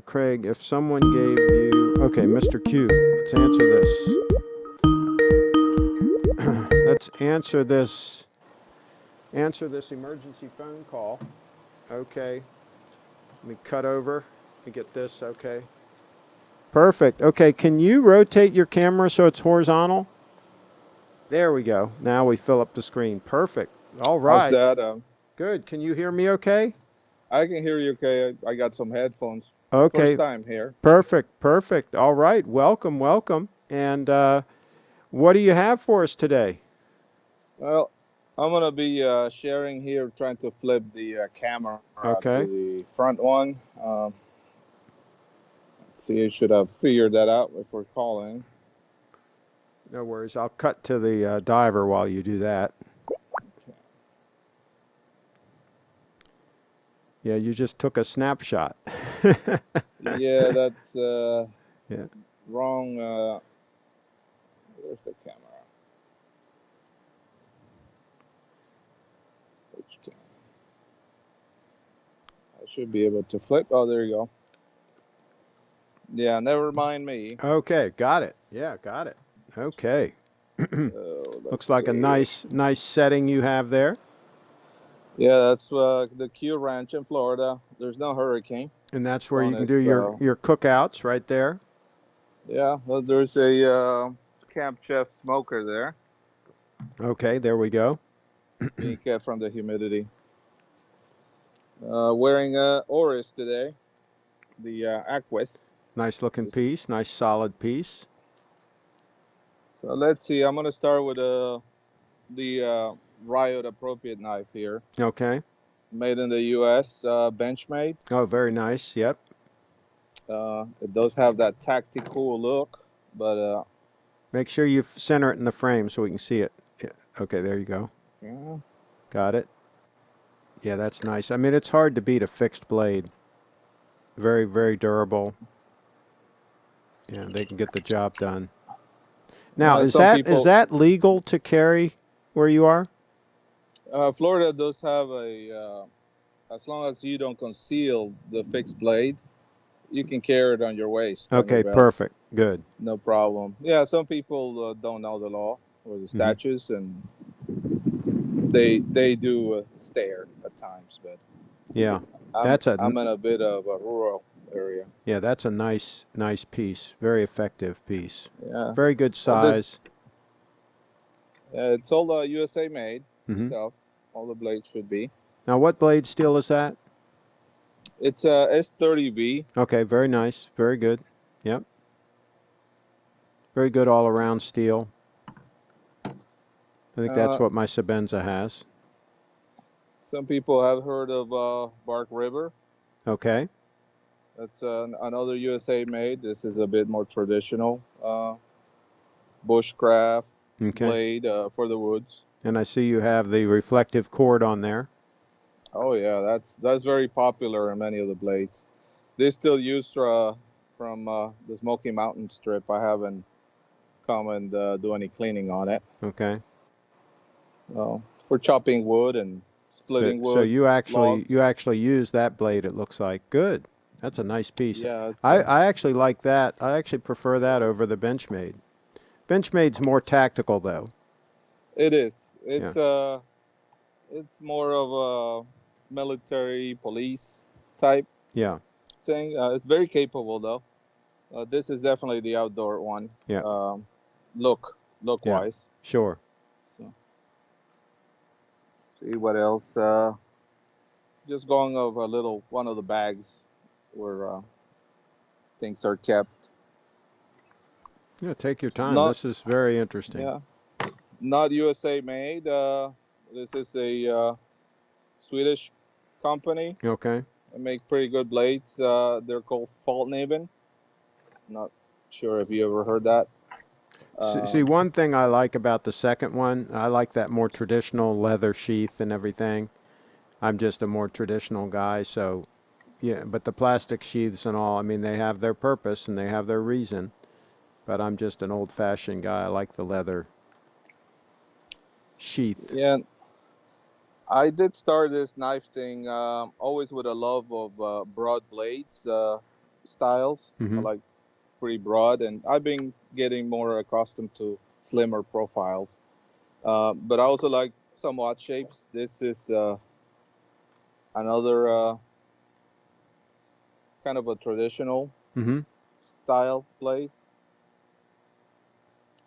[SPEAKER 1] Craig, if someone gave you... Okay, Mr. Q, let's answer this. Let's answer this emergency phone call. Okay, let me cut over. Let me get this, okay. Perfect. Okay, can you rotate your camera so it's horizontal? There we go. Now we fill up the screen. Perfect. All
[SPEAKER 2] How's
[SPEAKER 1] right.
[SPEAKER 2] that?
[SPEAKER 1] Good. Can you hear me okay?
[SPEAKER 2] I can hear you okay. I got some headphones. First
[SPEAKER 1] Okay.
[SPEAKER 2] time here.
[SPEAKER 1] Perfect. Perfect. All right. Welcome. Welcome. And what do you have for us today?
[SPEAKER 2] Well, I'm going to be sharing here, trying to flip the camera to
[SPEAKER 1] Okay.
[SPEAKER 2] the front one. Let's see, I should have figured that out before calling.
[SPEAKER 1] No worries. I'll cut to the diver while you do that.
[SPEAKER 2] Okay.
[SPEAKER 1] Yeah, you just took a snapshot.
[SPEAKER 2] Yeah, that's
[SPEAKER 1] Yeah.
[SPEAKER 2] wrong. Where's the camera? Which camera? I should be able to flip. Oh, there you go. Yeah, never mind me.
[SPEAKER 1] Okay. Got it. Yeah, got it. Okay. Looks
[SPEAKER 2] Let's
[SPEAKER 1] like a
[SPEAKER 2] see.
[SPEAKER 1] nice setting you have there.
[SPEAKER 2] Yeah, that's the Q Ranch in Florida. There's no hurricane.
[SPEAKER 1] And that's
[SPEAKER 2] It's
[SPEAKER 1] where
[SPEAKER 2] on
[SPEAKER 1] you can do
[SPEAKER 2] its
[SPEAKER 1] your cookouts right there.
[SPEAKER 2] yeah. Well, there's a Camp Chef smoker there,
[SPEAKER 1] Okay, there we go.
[SPEAKER 2] being kept from the humidity. Wearing Oris today, the Aquis.
[SPEAKER 1] Nice looking piece, nice solid piece.
[SPEAKER 2] So let's see. I'm gonna start with the Riot appropriate knife here,
[SPEAKER 1] Okay.
[SPEAKER 2] made in the U.S. Benchmade.
[SPEAKER 1] Oh, very nice. Yep.
[SPEAKER 2] It does have that tactical look, but
[SPEAKER 1] Make sure you center it in the frame so we can see it. Yeah. Okay, there you go.
[SPEAKER 2] yeah.
[SPEAKER 1] Got it. Yeah, that's nice. I mean, it's hard to beat a fixed blade. Very, very durable. Yeah, they can get the job done. Now, is
[SPEAKER 2] Some
[SPEAKER 1] that
[SPEAKER 2] people,
[SPEAKER 1] legal to carry where you are?
[SPEAKER 2] Florida does have as long as you don't conceal the fixed blade, you can carry it on your waist, on your
[SPEAKER 1] Okay,
[SPEAKER 2] belt,
[SPEAKER 1] perfect. Good.
[SPEAKER 2] no problem. Yeah, some people don't know the law or the
[SPEAKER 1] Mm-hmm.
[SPEAKER 2] statutes, and they do stare at times. But
[SPEAKER 1] Yeah,
[SPEAKER 2] I'm
[SPEAKER 1] that's a
[SPEAKER 2] I'm in a bit of a rural area.
[SPEAKER 1] yeah, that's a nice piece. Very effective piece.
[SPEAKER 2] Yeah,
[SPEAKER 1] Very good
[SPEAKER 2] this
[SPEAKER 1] size.
[SPEAKER 2] it's all USA made
[SPEAKER 1] Mm-hmm.
[SPEAKER 2] stuff. All the blades should be.
[SPEAKER 1] Now, what blade steel is that?
[SPEAKER 2] It's a S30V.
[SPEAKER 1] Okay, very nice. Very good. Yep. Very good all around steel. I think that's
[SPEAKER 2] Uh,
[SPEAKER 1] what my Sabenza has.
[SPEAKER 2] some people have heard of Bark River.
[SPEAKER 1] Okay.
[SPEAKER 2] That's another USA made. This is a bit more traditional bushcraft
[SPEAKER 1] Okay.
[SPEAKER 2] blade for the woods.
[SPEAKER 1] And I see you have the reflective cord on there.
[SPEAKER 2] Oh yeah, that's very popular in many of the blades. They still use from the Smoky Mountain strip. I haven't come and do any cleaning on it.
[SPEAKER 1] Okay.
[SPEAKER 2] For chopping wood and
[SPEAKER 1] So
[SPEAKER 2] splitting
[SPEAKER 1] so
[SPEAKER 2] wood
[SPEAKER 1] you
[SPEAKER 2] logs.
[SPEAKER 1] actually use that blade, it looks like. Good. That's a nice piece.
[SPEAKER 2] Yeah, it's
[SPEAKER 1] I actually like that. I actually prefer that over the Benchmade. Benchmade's more tactical though.
[SPEAKER 2] it is.
[SPEAKER 1] Yeah.
[SPEAKER 2] It's more of a military police type
[SPEAKER 1] Yeah.
[SPEAKER 2] thing. It's very capable though. This is definitely the outdoor one.
[SPEAKER 1] Yeah.
[SPEAKER 2] Look
[SPEAKER 1] Yeah.
[SPEAKER 2] wise.
[SPEAKER 1] Sure.
[SPEAKER 2] So see what else. Just going over a little one of the bags where things are kept.
[SPEAKER 1] Yeah, take your time.
[SPEAKER 2] Not
[SPEAKER 1] This is very interesting.
[SPEAKER 2] yeah, not USA made. This is a Swedish company.
[SPEAKER 1] Okay.
[SPEAKER 2] They make pretty good blades. They're called Fallkniven. Not sure if you ever heard that.
[SPEAKER 1] See, one thing I like about the second one, I like that more traditional leather sheath and everything. I'm just a more traditional guy, so Yeah, but the plastic sheaths and all, I mean, they have their purpose and they have their reason. But I'm just an old-fashioned guy. I like the leather sheath.
[SPEAKER 2] Yeah, I did start this knife thing always with a love of broad blades styles. I
[SPEAKER 1] Mm-hmm.
[SPEAKER 2] like pretty broad, and I've been getting more accustomed to slimmer profiles. But I also like some odd shapes. This is another kind of a traditional
[SPEAKER 1] Mm-hmm.
[SPEAKER 2] style blade.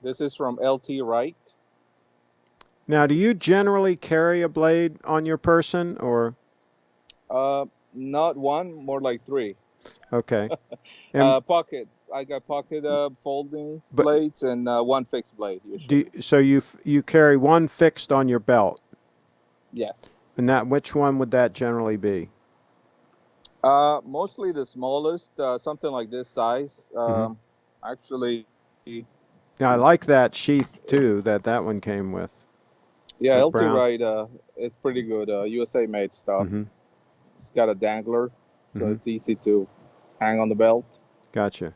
[SPEAKER 2] This is from LT Wright.
[SPEAKER 1] Now, do you generally carry a blade on your person, or
[SPEAKER 2] Not one, more like three.
[SPEAKER 1] okay? And
[SPEAKER 2] Pocket. I got pocket folding
[SPEAKER 1] but
[SPEAKER 2] blades and one fixed blade usually.
[SPEAKER 1] so you carry one fixed on your belt,
[SPEAKER 2] Yes.
[SPEAKER 1] and that which one would that generally be?
[SPEAKER 2] Mostly the smallest, something like this size.
[SPEAKER 1] Mm-hmm.
[SPEAKER 2] Actually,
[SPEAKER 1] Yeah, I like that sheath too. That one came with
[SPEAKER 2] yeah,
[SPEAKER 1] that
[SPEAKER 2] LT
[SPEAKER 1] brown.
[SPEAKER 2] Wright is pretty good. USA made stuff.
[SPEAKER 1] Mm-hmm.
[SPEAKER 2] It's got a dangler, so
[SPEAKER 1] Mm-hmm.
[SPEAKER 2] it's easy to hang on the belt.
[SPEAKER 1] Gotcha.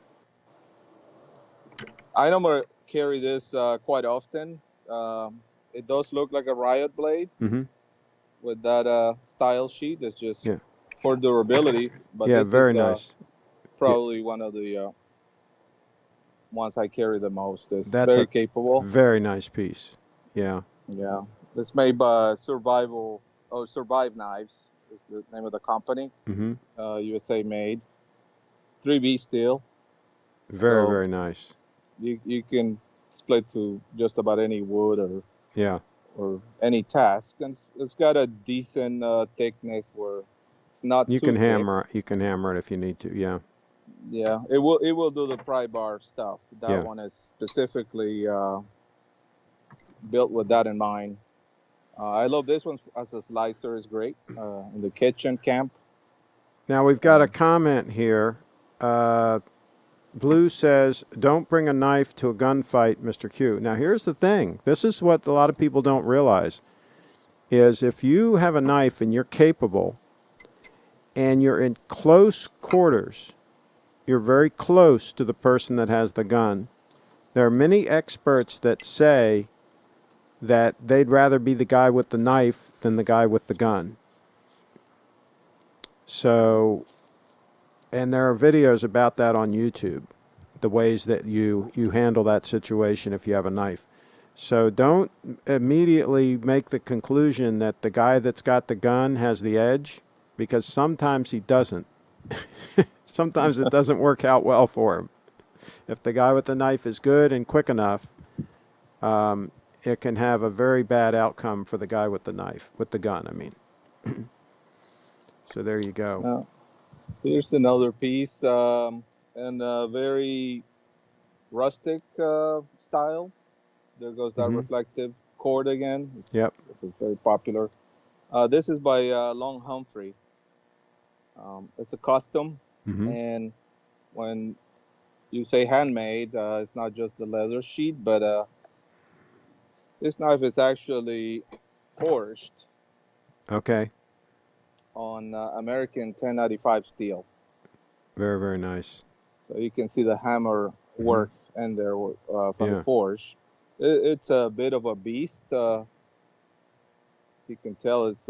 [SPEAKER 2] I normally carry this quite often. Um, it does look like a riot blade
[SPEAKER 1] Mm-hmm.
[SPEAKER 2] with that style sheet. It's just
[SPEAKER 1] Yeah.
[SPEAKER 2] for durability, but
[SPEAKER 1] Yeah.
[SPEAKER 2] this
[SPEAKER 1] Very
[SPEAKER 2] is
[SPEAKER 1] nice. Yeah.
[SPEAKER 2] probably one of the ones I carry the most. It's
[SPEAKER 1] That's
[SPEAKER 2] very
[SPEAKER 1] a
[SPEAKER 2] capable.
[SPEAKER 1] very nice piece. Yeah.
[SPEAKER 2] Yeah, it's made by Survive Knives. Is the name of the company.
[SPEAKER 1] Mm-hmm.
[SPEAKER 2] USA made. 3B steel,
[SPEAKER 1] Very,
[SPEAKER 2] so
[SPEAKER 1] very nice.
[SPEAKER 2] you can split to just about any wood
[SPEAKER 1] Yeah.
[SPEAKER 2] or any task, and it's got a decent thickness where it's not too thick.
[SPEAKER 1] You can hammer it if you need to. Yeah.
[SPEAKER 2] Yeah, it will do the pry bar stuff. That
[SPEAKER 1] Yeah.
[SPEAKER 2] one is specifically built with that in mind. I love this one as a slicer. Is great in the kitchen camp.
[SPEAKER 1] Now we've got a
[SPEAKER 2] Um,
[SPEAKER 1] comment here. Uh, Blue says, "Don't bring a knife to a gunfight, Mr. Q." Now here's the thing. This is what a lot of people don't realize: is if you have a knife and you're capable, and you're in close quarters, you're very close to the person that has the gun. There are many experts that say that they'd rather be the guy with the knife than the guy with the gun. So, and there are videos about that on YouTube, the ways that you handle that situation if you have a knife. So don't immediately make the conclusion that the guy that's got the gun has the edge, because sometimes he doesn't. Sometimes it doesn't work out well for him. If the guy with the knife is good and quick enough, it can have a very bad outcome for the guy with the knife, with the gun, I mean. So there you go.
[SPEAKER 2] uh, Here's another piece, and a very rustic style. There goes that
[SPEAKER 1] Mm-hmm.
[SPEAKER 2] reflective cord again.
[SPEAKER 1] Yep.
[SPEAKER 2] This is very popular. This is by Long Humphrey. It's a custom,
[SPEAKER 1] Mm-hmm.
[SPEAKER 2] and when you say handmade, it's not just the leather sheet, but this knife is actually forged
[SPEAKER 1] Okay.
[SPEAKER 2] on American 1095 steel.
[SPEAKER 1] Very, very nice.
[SPEAKER 2] So you can see the hammer
[SPEAKER 1] Mm-hmm.
[SPEAKER 2] work in there from the
[SPEAKER 1] Yeah.
[SPEAKER 2] forge. It's a bit of a beast. You can tell it's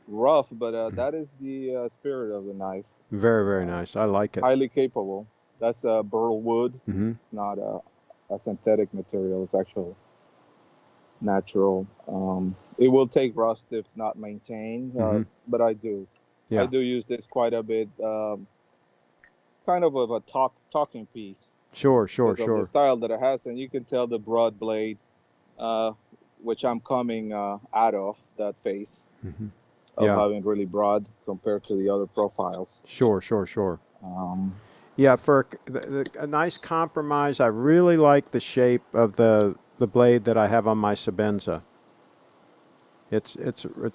[SPEAKER 2] rough, but that is the spirit of the knife.
[SPEAKER 1] Very, very
[SPEAKER 2] Uh,
[SPEAKER 1] nice. I like it.
[SPEAKER 2] Highly capable. That's burl wood.
[SPEAKER 1] Mm-hmm.
[SPEAKER 2] It's not a synthetic material. It's actual natural. It will take rust if not maintained,
[SPEAKER 1] Mm-hmm.
[SPEAKER 2] but I do. I
[SPEAKER 1] Yeah.
[SPEAKER 2] do use this quite a bit. Kind of a talking piece
[SPEAKER 1] Sure, sure,
[SPEAKER 2] because of the
[SPEAKER 1] sure.
[SPEAKER 2] style that it has, and you can tell the broad blade, uh, which I'm coming out of that phase
[SPEAKER 1] Mm-hmm.
[SPEAKER 2] of
[SPEAKER 1] Yeah.
[SPEAKER 2] having really broad compared to the other profiles.
[SPEAKER 1] Sure, sure, sure.
[SPEAKER 2] Um,
[SPEAKER 1] Yeah, for a nice compromise, I really like the shape of the blade that I have on my Sabenza. It's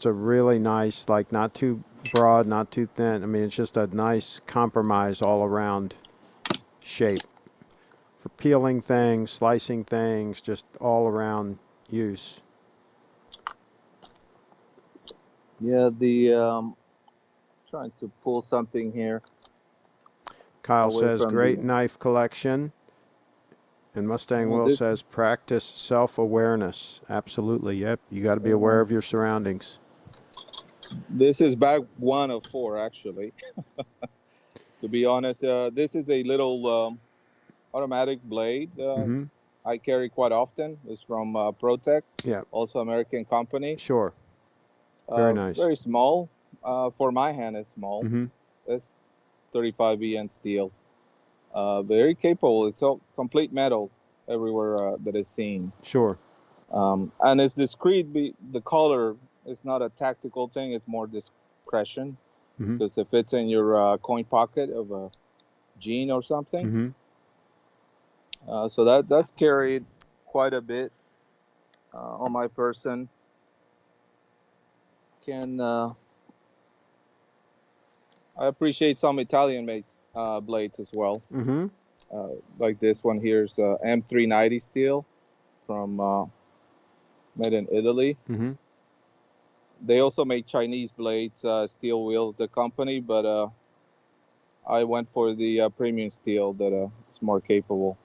[SPEAKER 1] a really nice, like not too broad, not too thin. I mean, it's just a nice compromise all around shape for peeling things, slicing things, just all around use.
[SPEAKER 2] yeah, the Trying to pull something here
[SPEAKER 1] Kyle
[SPEAKER 2] away
[SPEAKER 1] says,
[SPEAKER 2] from
[SPEAKER 1] great
[SPEAKER 2] the.
[SPEAKER 1] knife collection. And Mustang
[SPEAKER 2] Oh,
[SPEAKER 1] Will
[SPEAKER 2] this
[SPEAKER 1] says, practice self-awareness. Absolutely, yep. You got to be aware of your surroundings.
[SPEAKER 2] this is bag 1 of 4 actually. To be honest, this is a little automatic blade.
[SPEAKER 1] Mm-hmm.
[SPEAKER 2] I carry quite often. It's from Protech,
[SPEAKER 1] Yeah,
[SPEAKER 2] also American company.
[SPEAKER 1] sure. Very nice.
[SPEAKER 2] Very small. For my hand, it's small.
[SPEAKER 1] Mm-hmm.
[SPEAKER 2] It's 35 EN steel. Very capable. It's all complete metal everywhere that is seen.
[SPEAKER 1] Sure.
[SPEAKER 2] And it's discreet. The color is not a tactical thing. It's more discretion.
[SPEAKER 1] Mm-hmm.
[SPEAKER 2] Because if it's in your coin pocket of a jean or something, so that's carried quite a bit on my person. Can I appreciate some Italian made blades as well.
[SPEAKER 1] Mm-hmm.
[SPEAKER 2] Like this one here's M390 steel from made in Italy.
[SPEAKER 1] Mm-hmm.
[SPEAKER 2] They also make Chinese blades, steel wheel, the company, but I went for the premium steel that is more capable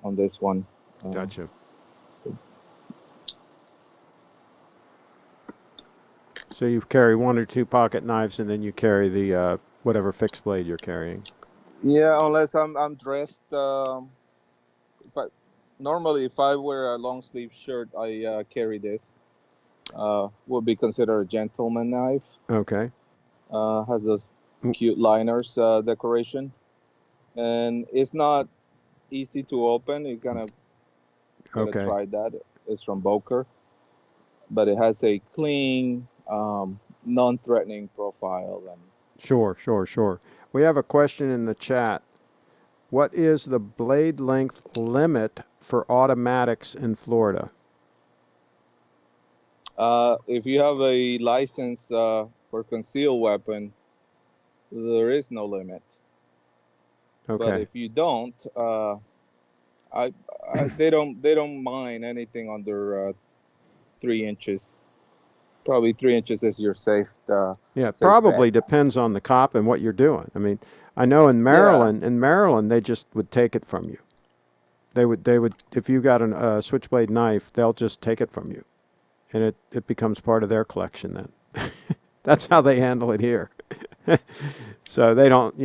[SPEAKER 2] on this one.
[SPEAKER 1] Gotcha. So you carry 1 or 2 pocket knives, and then you carry the whatever fixed blade you're carrying.
[SPEAKER 2] Yeah, unless I'm dressed. If I normally if I wear a long sleeve shirt, I carry this. Would be considered a gentleman knife.
[SPEAKER 1] Okay.
[SPEAKER 2] Has those cute liners decoration, and it's not easy to open. You kind of gotta
[SPEAKER 1] Okay.
[SPEAKER 2] try that. It's from Boker, but it has a clean, non-threatening profile. And
[SPEAKER 1] Sure, sure, sure. We have a question in the chat. What is the blade length limit for automatics in Florida?
[SPEAKER 2] if you have a license for concealed weapon, there is no limit.
[SPEAKER 1] Okay.
[SPEAKER 2] But if you don't, I they don't mind anything under 3 inches. Probably 3 inches is your safe.
[SPEAKER 1] Yeah, it
[SPEAKER 2] Safe
[SPEAKER 1] probably
[SPEAKER 2] bet.
[SPEAKER 1] depends on the cop and what you're doing. I mean, I know in Maryland, they just would take it from you. They would, if you got a switchblade knife, they'll just take it from you, and it becomes part of their collection then. That's how they handle it here. So they don't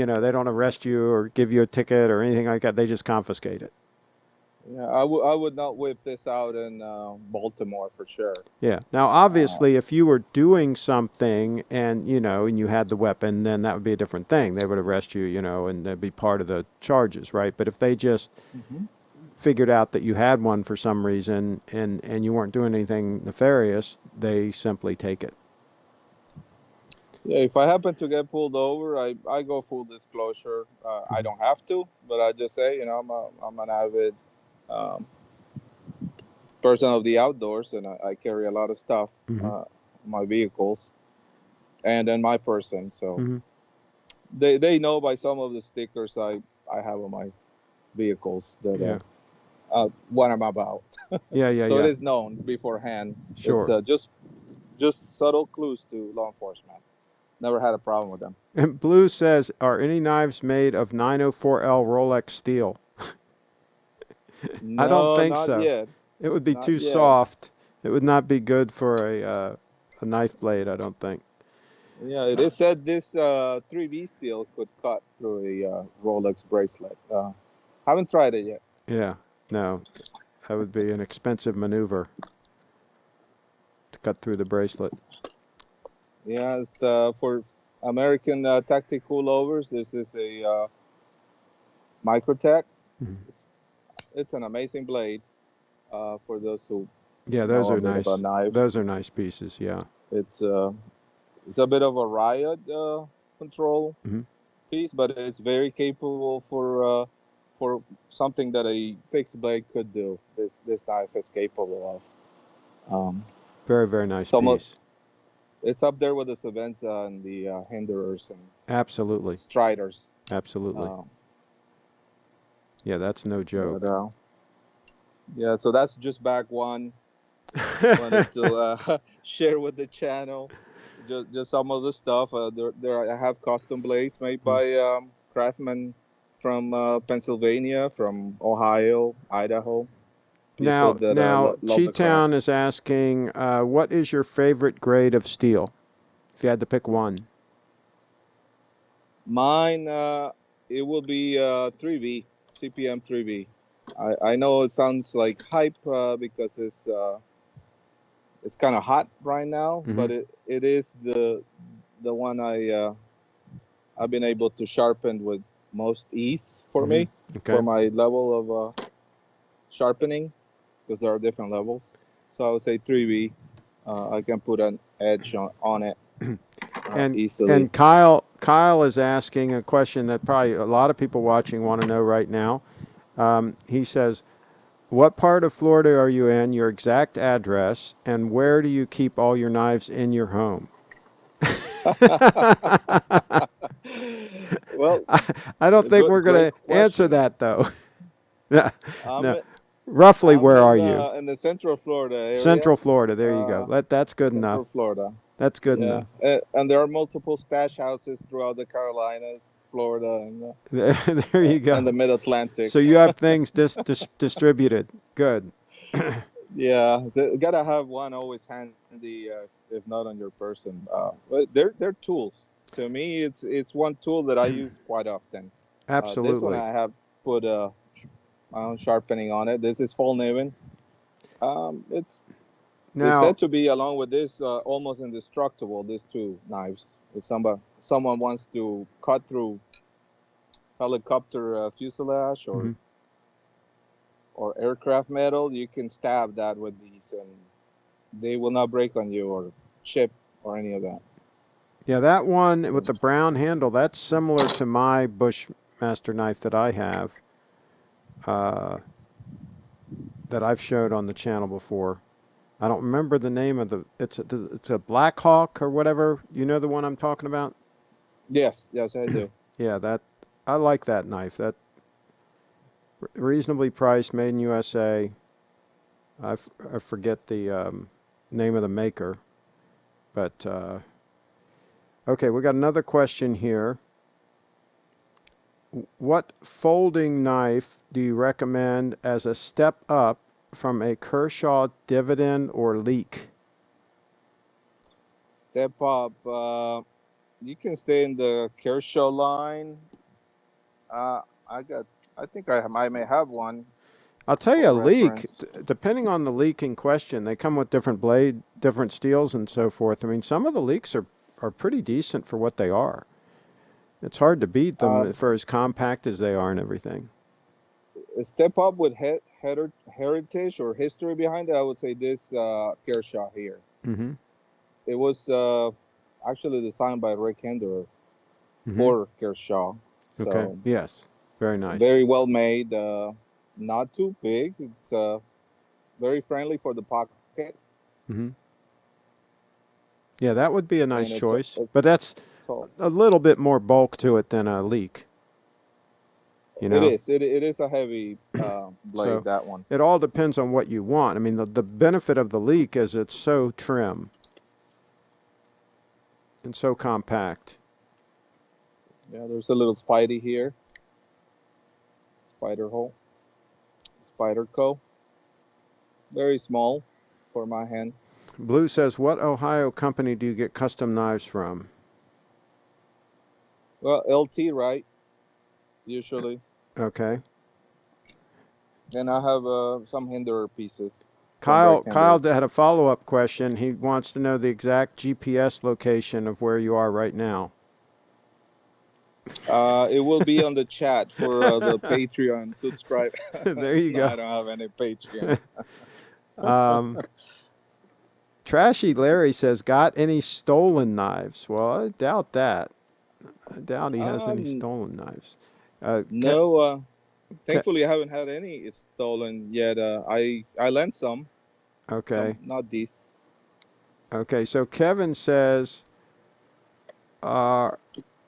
[SPEAKER 1] arrest you or give you a ticket or anything like that. They just confiscate it.
[SPEAKER 2] Yeah, I would not whip this out in Baltimore for sure.
[SPEAKER 1] Yeah. Now, obviously, if you were doing something and you had the weapon, then that would be a different thing. They would arrest you, and that'd be part of the charges, right? But if they just figured out that you had one for some reason and you weren't doing anything nefarious, they simply take it.
[SPEAKER 2] Yeah, if I happen to get pulled over, I go full disclosure. I don't have to, but I just say, I'm an avid um, person of the outdoors, and I carry a lot of stuff, my vehicles, and then my person. So they know by some of the stickers I have on my vehicles that what I'm about.
[SPEAKER 1] Yeah.
[SPEAKER 2] So it is known beforehand.
[SPEAKER 1] Sure.
[SPEAKER 2] It's just subtle clues to law enforcement. Never had a problem with them.
[SPEAKER 1] And Blue says, are any knives made of 904L Rolex steel? I don't
[SPEAKER 2] No,
[SPEAKER 1] think
[SPEAKER 2] not
[SPEAKER 1] so.
[SPEAKER 2] yet.
[SPEAKER 1] It would be
[SPEAKER 2] Not
[SPEAKER 1] too
[SPEAKER 2] yet.
[SPEAKER 1] soft. It would not be good for a knife blade, I don't think.
[SPEAKER 2] Yeah, it is said this 3B steel could cut through a Rolex bracelet. Haven't tried it yet.
[SPEAKER 1] Yeah, no, that would be an expensive maneuver to cut through the bracelet.
[SPEAKER 2] Yeah, it's, for American tactical lovers, this is a Microtech. It's an amazing blade for those who
[SPEAKER 1] Yeah,
[SPEAKER 2] know
[SPEAKER 1] those
[SPEAKER 2] a
[SPEAKER 1] are
[SPEAKER 2] bit
[SPEAKER 1] nice.
[SPEAKER 2] about knives.
[SPEAKER 1] Those are nice pieces. Yeah.
[SPEAKER 2] It's a bit of a riot control piece, but it's very capable for something that a fixed blade could do. This knife is capable of.
[SPEAKER 1] Very, very nice piece.
[SPEAKER 2] It's up there with the Savenza and the Hinderers and
[SPEAKER 1] Absolutely.
[SPEAKER 2] Striders.
[SPEAKER 1] Absolutely. Yeah, that's no joke.
[SPEAKER 2] But, yeah, so that's just back one. Wanted to share with the channel just some of the stuff. I have custom blades made
[SPEAKER 1] Mm.
[SPEAKER 2] by craftsmen from Pennsylvania, from Ohio, Idaho. People that
[SPEAKER 1] Now,
[SPEAKER 2] love the
[SPEAKER 1] Cheetown
[SPEAKER 2] craft.
[SPEAKER 1] is asking, what is your favorite grade of steel? If you had to pick one.
[SPEAKER 2] Mine, it will be 3V, CPM 3V. I know it sounds like hype because it's kind of hot right now,
[SPEAKER 1] Mm-hmm.
[SPEAKER 2] but it is the one I've been able to sharpen with most ease for
[SPEAKER 1] Mm-hmm.
[SPEAKER 2] me, for
[SPEAKER 1] Okay.
[SPEAKER 2] my level of sharpening, because there are different levels. So I would say 3V. I can put an edge on it
[SPEAKER 1] And
[SPEAKER 2] easily.
[SPEAKER 1] and Kyle is asking a question that probably a lot of people watching want to know right now. He says, "What part of Florida are you in? Your exact address, and where do you keep all your knives in your home?"
[SPEAKER 2] Well,
[SPEAKER 1] I don't think we're
[SPEAKER 2] great
[SPEAKER 1] going to answer
[SPEAKER 2] question.
[SPEAKER 1] that though.
[SPEAKER 2] I'm
[SPEAKER 1] No. Roughly,
[SPEAKER 2] I'm
[SPEAKER 1] where are you?
[SPEAKER 2] in the Central Florida area.
[SPEAKER 1] Central Florida. There you go.
[SPEAKER 2] Uh,
[SPEAKER 1] That's good enough.
[SPEAKER 2] Central Florida.
[SPEAKER 1] That's good
[SPEAKER 2] Yeah,
[SPEAKER 1] enough.
[SPEAKER 2] and there are multiple stash houses throughout the Carolinas, Florida,
[SPEAKER 1] There you
[SPEAKER 2] and the
[SPEAKER 1] go.
[SPEAKER 2] Mid Atlantic.
[SPEAKER 1] So you have things distributed. Good.
[SPEAKER 2] Yeah, gotta have one always handy, if not on your person. But they're tools. To me, it's one tool that I use quite often. This one
[SPEAKER 1] Absolutely.
[SPEAKER 2] I have put my own sharpening on it. This is Fallkniven. It's
[SPEAKER 1] Now,
[SPEAKER 2] said to be, along with this, almost indestructible. These two knives. If someone wants to cut through helicopter fuselage
[SPEAKER 1] mhm.
[SPEAKER 2] or aircraft metal, you can stab that with these, and they will not break on you or chip or any of that.
[SPEAKER 1] Yeah, that one with
[SPEAKER 2] So,
[SPEAKER 1] the brown handle, that's similar to my Bushmaster knife that I have, uh, that I've showed on the channel before. I don't remember the name of it's a Black Hawk or whatever. You know the one I'm talking about?
[SPEAKER 2] yes, I do.
[SPEAKER 1] Yeah, I like that knife. That reasonably priced, made in USA. I forget the name of the maker, but okay, we got another question here. What folding knife do you recommend as a step up from a Kershaw dividend or leak?
[SPEAKER 2] Step up. You can stay in the Kershaw line. Uh, I got. I think I may have one
[SPEAKER 1] I'll tell you,
[SPEAKER 2] for
[SPEAKER 1] a leak,
[SPEAKER 2] reference.
[SPEAKER 1] depending on the leak in question, they come with different blade, different steels, and so forth. I mean, some of the leaks are pretty decent for what they are. It's hard to beat them
[SPEAKER 2] Um,
[SPEAKER 1] for as compact as they are and everything.
[SPEAKER 2] a step up with heritage or history behind it. I would say this Kershaw here.
[SPEAKER 1] Mm-hmm.
[SPEAKER 2] It was actually designed by Rick Henderer
[SPEAKER 1] Mm-hmm.
[SPEAKER 2] for Kershaw.
[SPEAKER 1] Okay.
[SPEAKER 2] So
[SPEAKER 1] Yes. Very nice.
[SPEAKER 2] very well made. Not too big. It's very friendly for the pocket,
[SPEAKER 1] Mm-hmm. Yeah, that would be a nice
[SPEAKER 2] and
[SPEAKER 1] choice, but that's
[SPEAKER 2] so
[SPEAKER 1] a little bit more bulk to it than a leak, you
[SPEAKER 2] it
[SPEAKER 1] know?
[SPEAKER 2] is. It is a heavy blade,
[SPEAKER 1] So
[SPEAKER 2] that one.
[SPEAKER 1] it all depends on what you want. I mean, the benefit of the leak is it's so trim and so compact.
[SPEAKER 2] Yeah, there's a little Spidey here. Spider hole. Spyderco. Very small for my hand.
[SPEAKER 1] Blue says, what Ohio company do you get custom knives from?
[SPEAKER 2] Well, LT, right? Usually.
[SPEAKER 1] Okay.
[SPEAKER 2] And I have some Hinderer pieces from Rick
[SPEAKER 1] Kyle
[SPEAKER 2] Hinderer.
[SPEAKER 1] had a follow-up question. He wants to know the exact GPS location of where you are right now.
[SPEAKER 2] It will be on the chat for the Patreon subscribe.
[SPEAKER 1] There you
[SPEAKER 2] No,
[SPEAKER 1] go.
[SPEAKER 2] I don't have any Patreon.
[SPEAKER 1] um, Trashy Larry says, got any stolen knives? Well, I doubt that. I doubt he has any
[SPEAKER 2] um,
[SPEAKER 1] stolen knives. Uh, Ke-
[SPEAKER 2] no,
[SPEAKER 1] Ke-
[SPEAKER 2] thankfully I haven't had any stolen yet. I lent some,
[SPEAKER 1] okay.
[SPEAKER 2] not these.
[SPEAKER 1] Okay. So Kevin says, uh,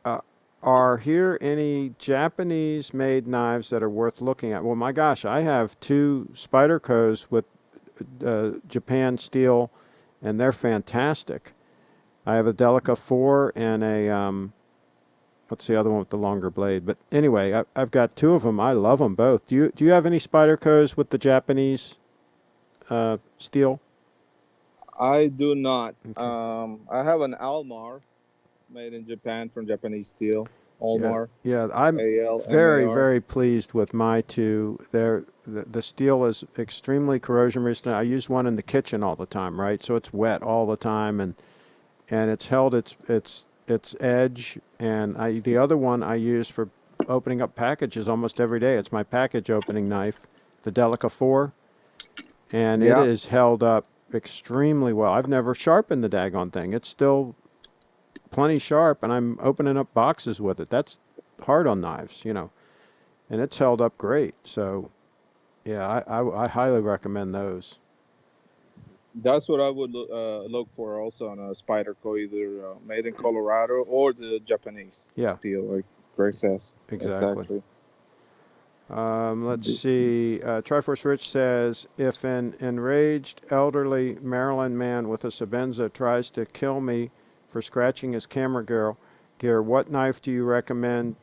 [SPEAKER 1] uh, are here any Japanese made knives that are worth looking at? Well, my gosh, I have two Spydercos with Japan steel, and they're fantastic. I have a Delica 4 and a what's the other one with the longer blade? But anyway, I've got two of them. I love them both. Do you have any Spydercos with the Japanese steel?
[SPEAKER 2] I do not.
[SPEAKER 1] Okay.
[SPEAKER 2] I have an Almar made in Japan from Japanese steel.
[SPEAKER 1] Yeah,
[SPEAKER 2] Almar,
[SPEAKER 1] yeah. I'm very,
[SPEAKER 2] ALMAR.
[SPEAKER 1] very pleased with my two. The steel is extremely corrosion resistant. I use one in the kitchen all the time, right? So it's wet all the time, and it's held its edge. And the other one I use for opening up packages almost every day. It's my package opening knife, the Delica 4, and it
[SPEAKER 2] Yeah,
[SPEAKER 1] is held up extremely well. I've never sharpened the daggone thing. It's still plenty sharp, and I'm opening up boxes with it. That's hard on knives, and it's held up great. So, yeah, I highly recommend those.
[SPEAKER 2] that's what I would look for also on a Spyderco, either made in Colorado or the Japanese
[SPEAKER 1] Yeah,
[SPEAKER 2] steel, like Greg says.
[SPEAKER 1] exactly.
[SPEAKER 2] Exactly.
[SPEAKER 1] Let's see. Triforce Rich says, if an enraged elderly Maryland man with a Sabenza tries to kill me for scratching his camera gear, what knife do you recommend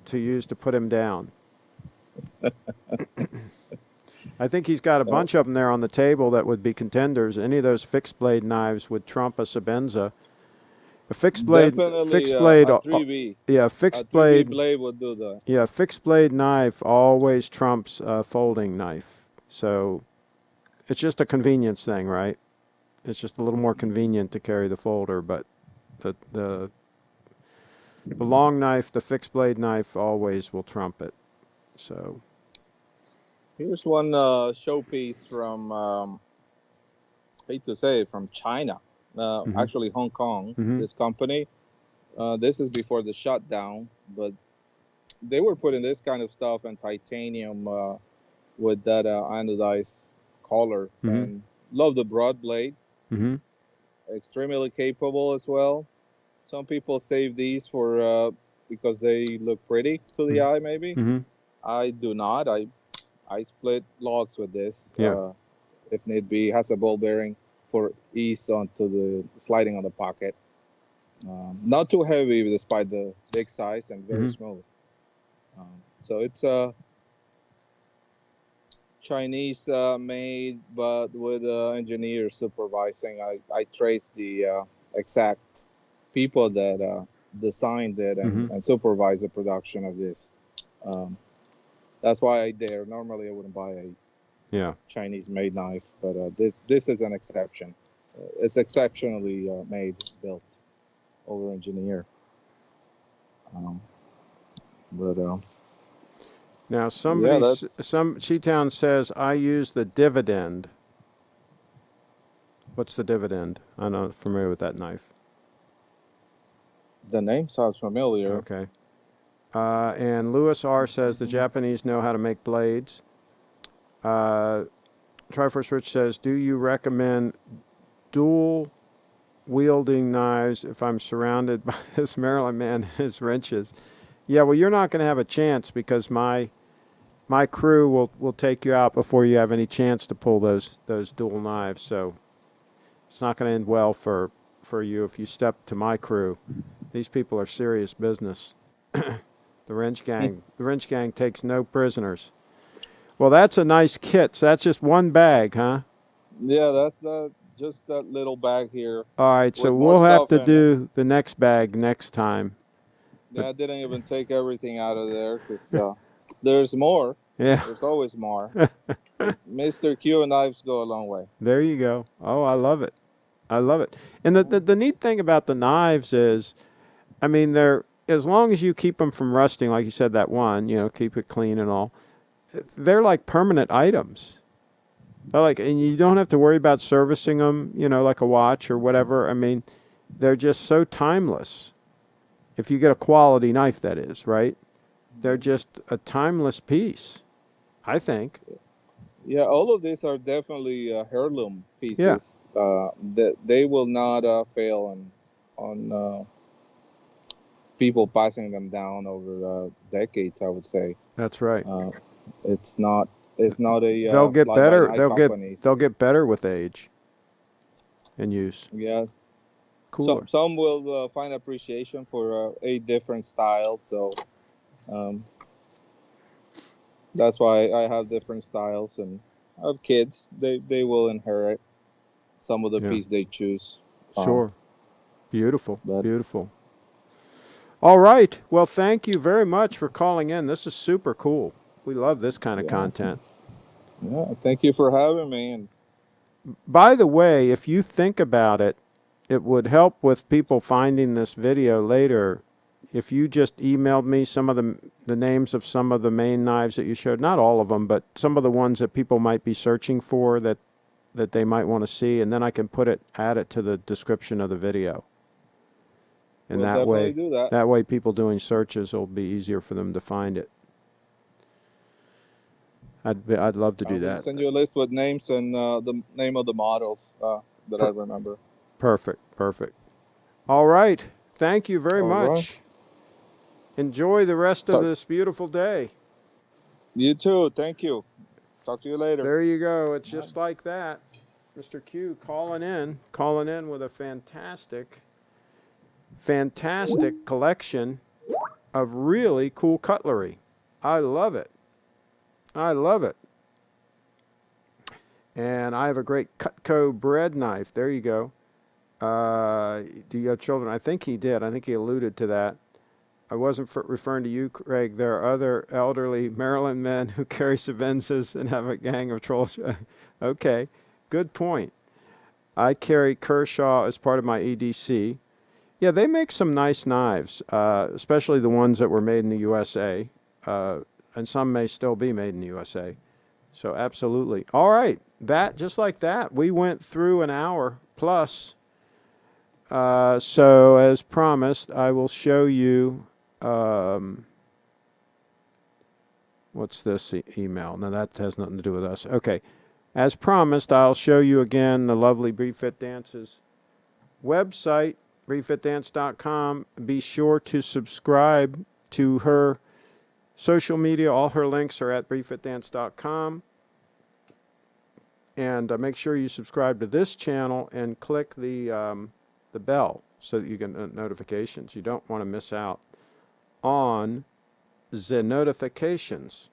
[SPEAKER 1] to use to put him down? I think he's got a
[SPEAKER 2] Uh,
[SPEAKER 1] bunch of them there on the table that would be contenders. Any of those fixed blade knives would trump a Sabenza. A
[SPEAKER 2] Definitely
[SPEAKER 1] fixed blade,
[SPEAKER 2] a 3B.
[SPEAKER 1] yeah,
[SPEAKER 2] A 3B blade would do that.
[SPEAKER 1] fixed blade knife always trumps a folding knife. So it's just a convenience thing, right? It's just a little more convenient to carry the folder, but the long knife, the fixed blade knife, always will trump it. So.
[SPEAKER 2] Here's one showpiece from, hate to say it, from China.
[SPEAKER 1] Mm-hmm.
[SPEAKER 2] Actually, Hong Kong,
[SPEAKER 1] Mm-hmm.
[SPEAKER 2] this company. This is before the shutdown, but they were putting this kind of stuff and titanium with that anodized collar.
[SPEAKER 1] Mm-hmm.
[SPEAKER 2] And love the broad blade,
[SPEAKER 1] Mm-hmm.
[SPEAKER 2] extremely capable as well. Some people save these for because they look pretty to the eye, maybe.
[SPEAKER 1] Mm-hmm.
[SPEAKER 2] I do not. I split logs with this
[SPEAKER 1] Yeah.
[SPEAKER 2] if need be. Has a ball bearing for ease onto the sliding on the pocket. Not too heavy despite the big size and very
[SPEAKER 1] Mm-hmm.
[SPEAKER 2] smooth. So it's a Chinese made, but with engineers supervising. I traced the exact people that designed it
[SPEAKER 1] Mm-hmm.
[SPEAKER 2] and supervised the production of this. Um, that's why I dare. Normally, I wouldn't buy a
[SPEAKER 1] Yeah.
[SPEAKER 2] Chinese made knife, but this is an exception. It's exceptionally made, built, over engineered. Um, but
[SPEAKER 1] Now
[SPEAKER 2] yeah, that's
[SPEAKER 1] some Cheetown says I use the dividend. What's the dividend? I'm not familiar with that knife.
[SPEAKER 2] the name sounds familiar.
[SPEAKER 1] Okay. And Lewis R says the Japanese know how to make blades. Triforce Rich says, do you recommend dual wielding knives if I'm surrounded by this Maryland man and his wrenches? Yeah, well, you're not going to have a chance because my crew will take you out before you have any chance to pull those dual knives. So it's not going to end well for you if you step to my crew. These people are serious business. The wrench gang takes no prisoners. Well, that's a nice kit. So that's just one bag, huh?
[SPEAKER 2] Yeah, that's just that little bag here
[SPEAKER 1] All right, so
[SPEAKER 2] with more
[SPEAKER 1] we'll have
[SPEAKER 2] stuff
[SPEAKER 1] to
[SPEAKER 2] in it.
[SPEAKER 1] do the next bag next time. But
[SPEAKER 2] Yeah, I didn't even take everything out of there because there's more.
[SPEAKER 1] yeah,
[SPEAKER 2] There's always more. Mr. Q knives go a long way.
[SPEAKER 1] there you go. Oh, I love it. I love it. And the neat thing about the knives is, I mean, they're as long as you keep them from rusting, like you said, that one, keep it clean and all. They're like permanent items. They're like, and you don't have to worry about servicing them, like a watch or whatever. I mean, they're just so timeless. If you get a quality knife, that is, right? They're just a timeless piece, I think.
[SPEAKER 2] Yeah, all of these are definitely heirloom
[SPEAKER 1] Yeah,
[SPEAKER 2] pieces. That they will not fail on people passing them down over decades. I would say
[SPEAKER 1] that's right.
[SPEAKER 2] uh, it's not it's not a
[SPEAKER 1] They'll get
[SPEAKER 2] fly by
[SPEAKER 1] better.
[SPEAKER 2] night companies.
[SPEAKER 1] They'll get better with age and use.
[SPEAKER 2] Yeah,
[SPEAKER 1] cooler.
[SPEAKER 2] Some will find appreciation for a different style. So um, that's why I have different styles, and I have kids. They will inherit some of the
[SPEAKER 1] Yeah,
[SPEAKER 2] piece they choose.
[SPEAKER 1] sure. Beautiful,
[SPEAKER 2] But
[SPEAKER 1] beautiful. All right. Well, thank you very much for calling in. This is super cool. We love this kind of
[SPEAKER 2] yeah,
[SPEAKER 1] content.
[SPEAKER 2] yeah. Thank you for having me. And
[SPEAKER 1] By the way, if you think about it, it would help with people finding this video later if you just emailed me some of the names of some of the main knives that you showed. Not all of them, but some of the ones that people might be searching for that they might want to see, and then I can add it to the description of the video. And
[SPEAKER 2] we'll definitely do that.
[SPEAKER 1] that way people doing searches will be easier for them to find it. I'd love to
[SPEAKER 2] I
[SPEAKER 1] do
[SPEAKER 2] will
[SPEAKER 1] that.
[SPEAKER 2] send you a list with names and the name of the models that I
[SPEAKER 1] Per-
[SPEAKER 2] remember.
[SPEAKER 1] Perfect, perfect. All right. Thank you very
[SPEAKER 2] All right.
[SPEAKER 1] much. Enjoy the rest of
[SPEAKER 2] Talk.
[SPEAKER 1] this beautiful day.
[SPEAKER 2] You too. Thank you. Talk to you later.
[SPEAKER 1] There you go. It's just like that. Mr. Q calling in with a fantastic collection of really cool cutlery. I love it. I love it. And I have a great Cutco bread knife. There you go. Do you have children? I think he did. I think he alluded to that. I wasn't referring to you, Craig. There are other elderly Maryland men who carry Savenzas and have a gang of trolls. Okay, good point. I carry Kershaw as part of my EDC. Yeah, they make some nice knives, especially the ones that were made in the USA, and some may still be made in the USA. So absolutely. All right, just like that, we went through an hour plus. So as promised, I will show you. What's this email? Now that has nothing to do with us. Okay. As promised, I'll show you again the lovely Briefit Dance's website, briefitdance.com. Be sure to subscribe to her social media. All her links are at briefitdance.com. And make sure you subscribe to this channel and click the bell so that you get notifications. You don't want to miss out on the notifications.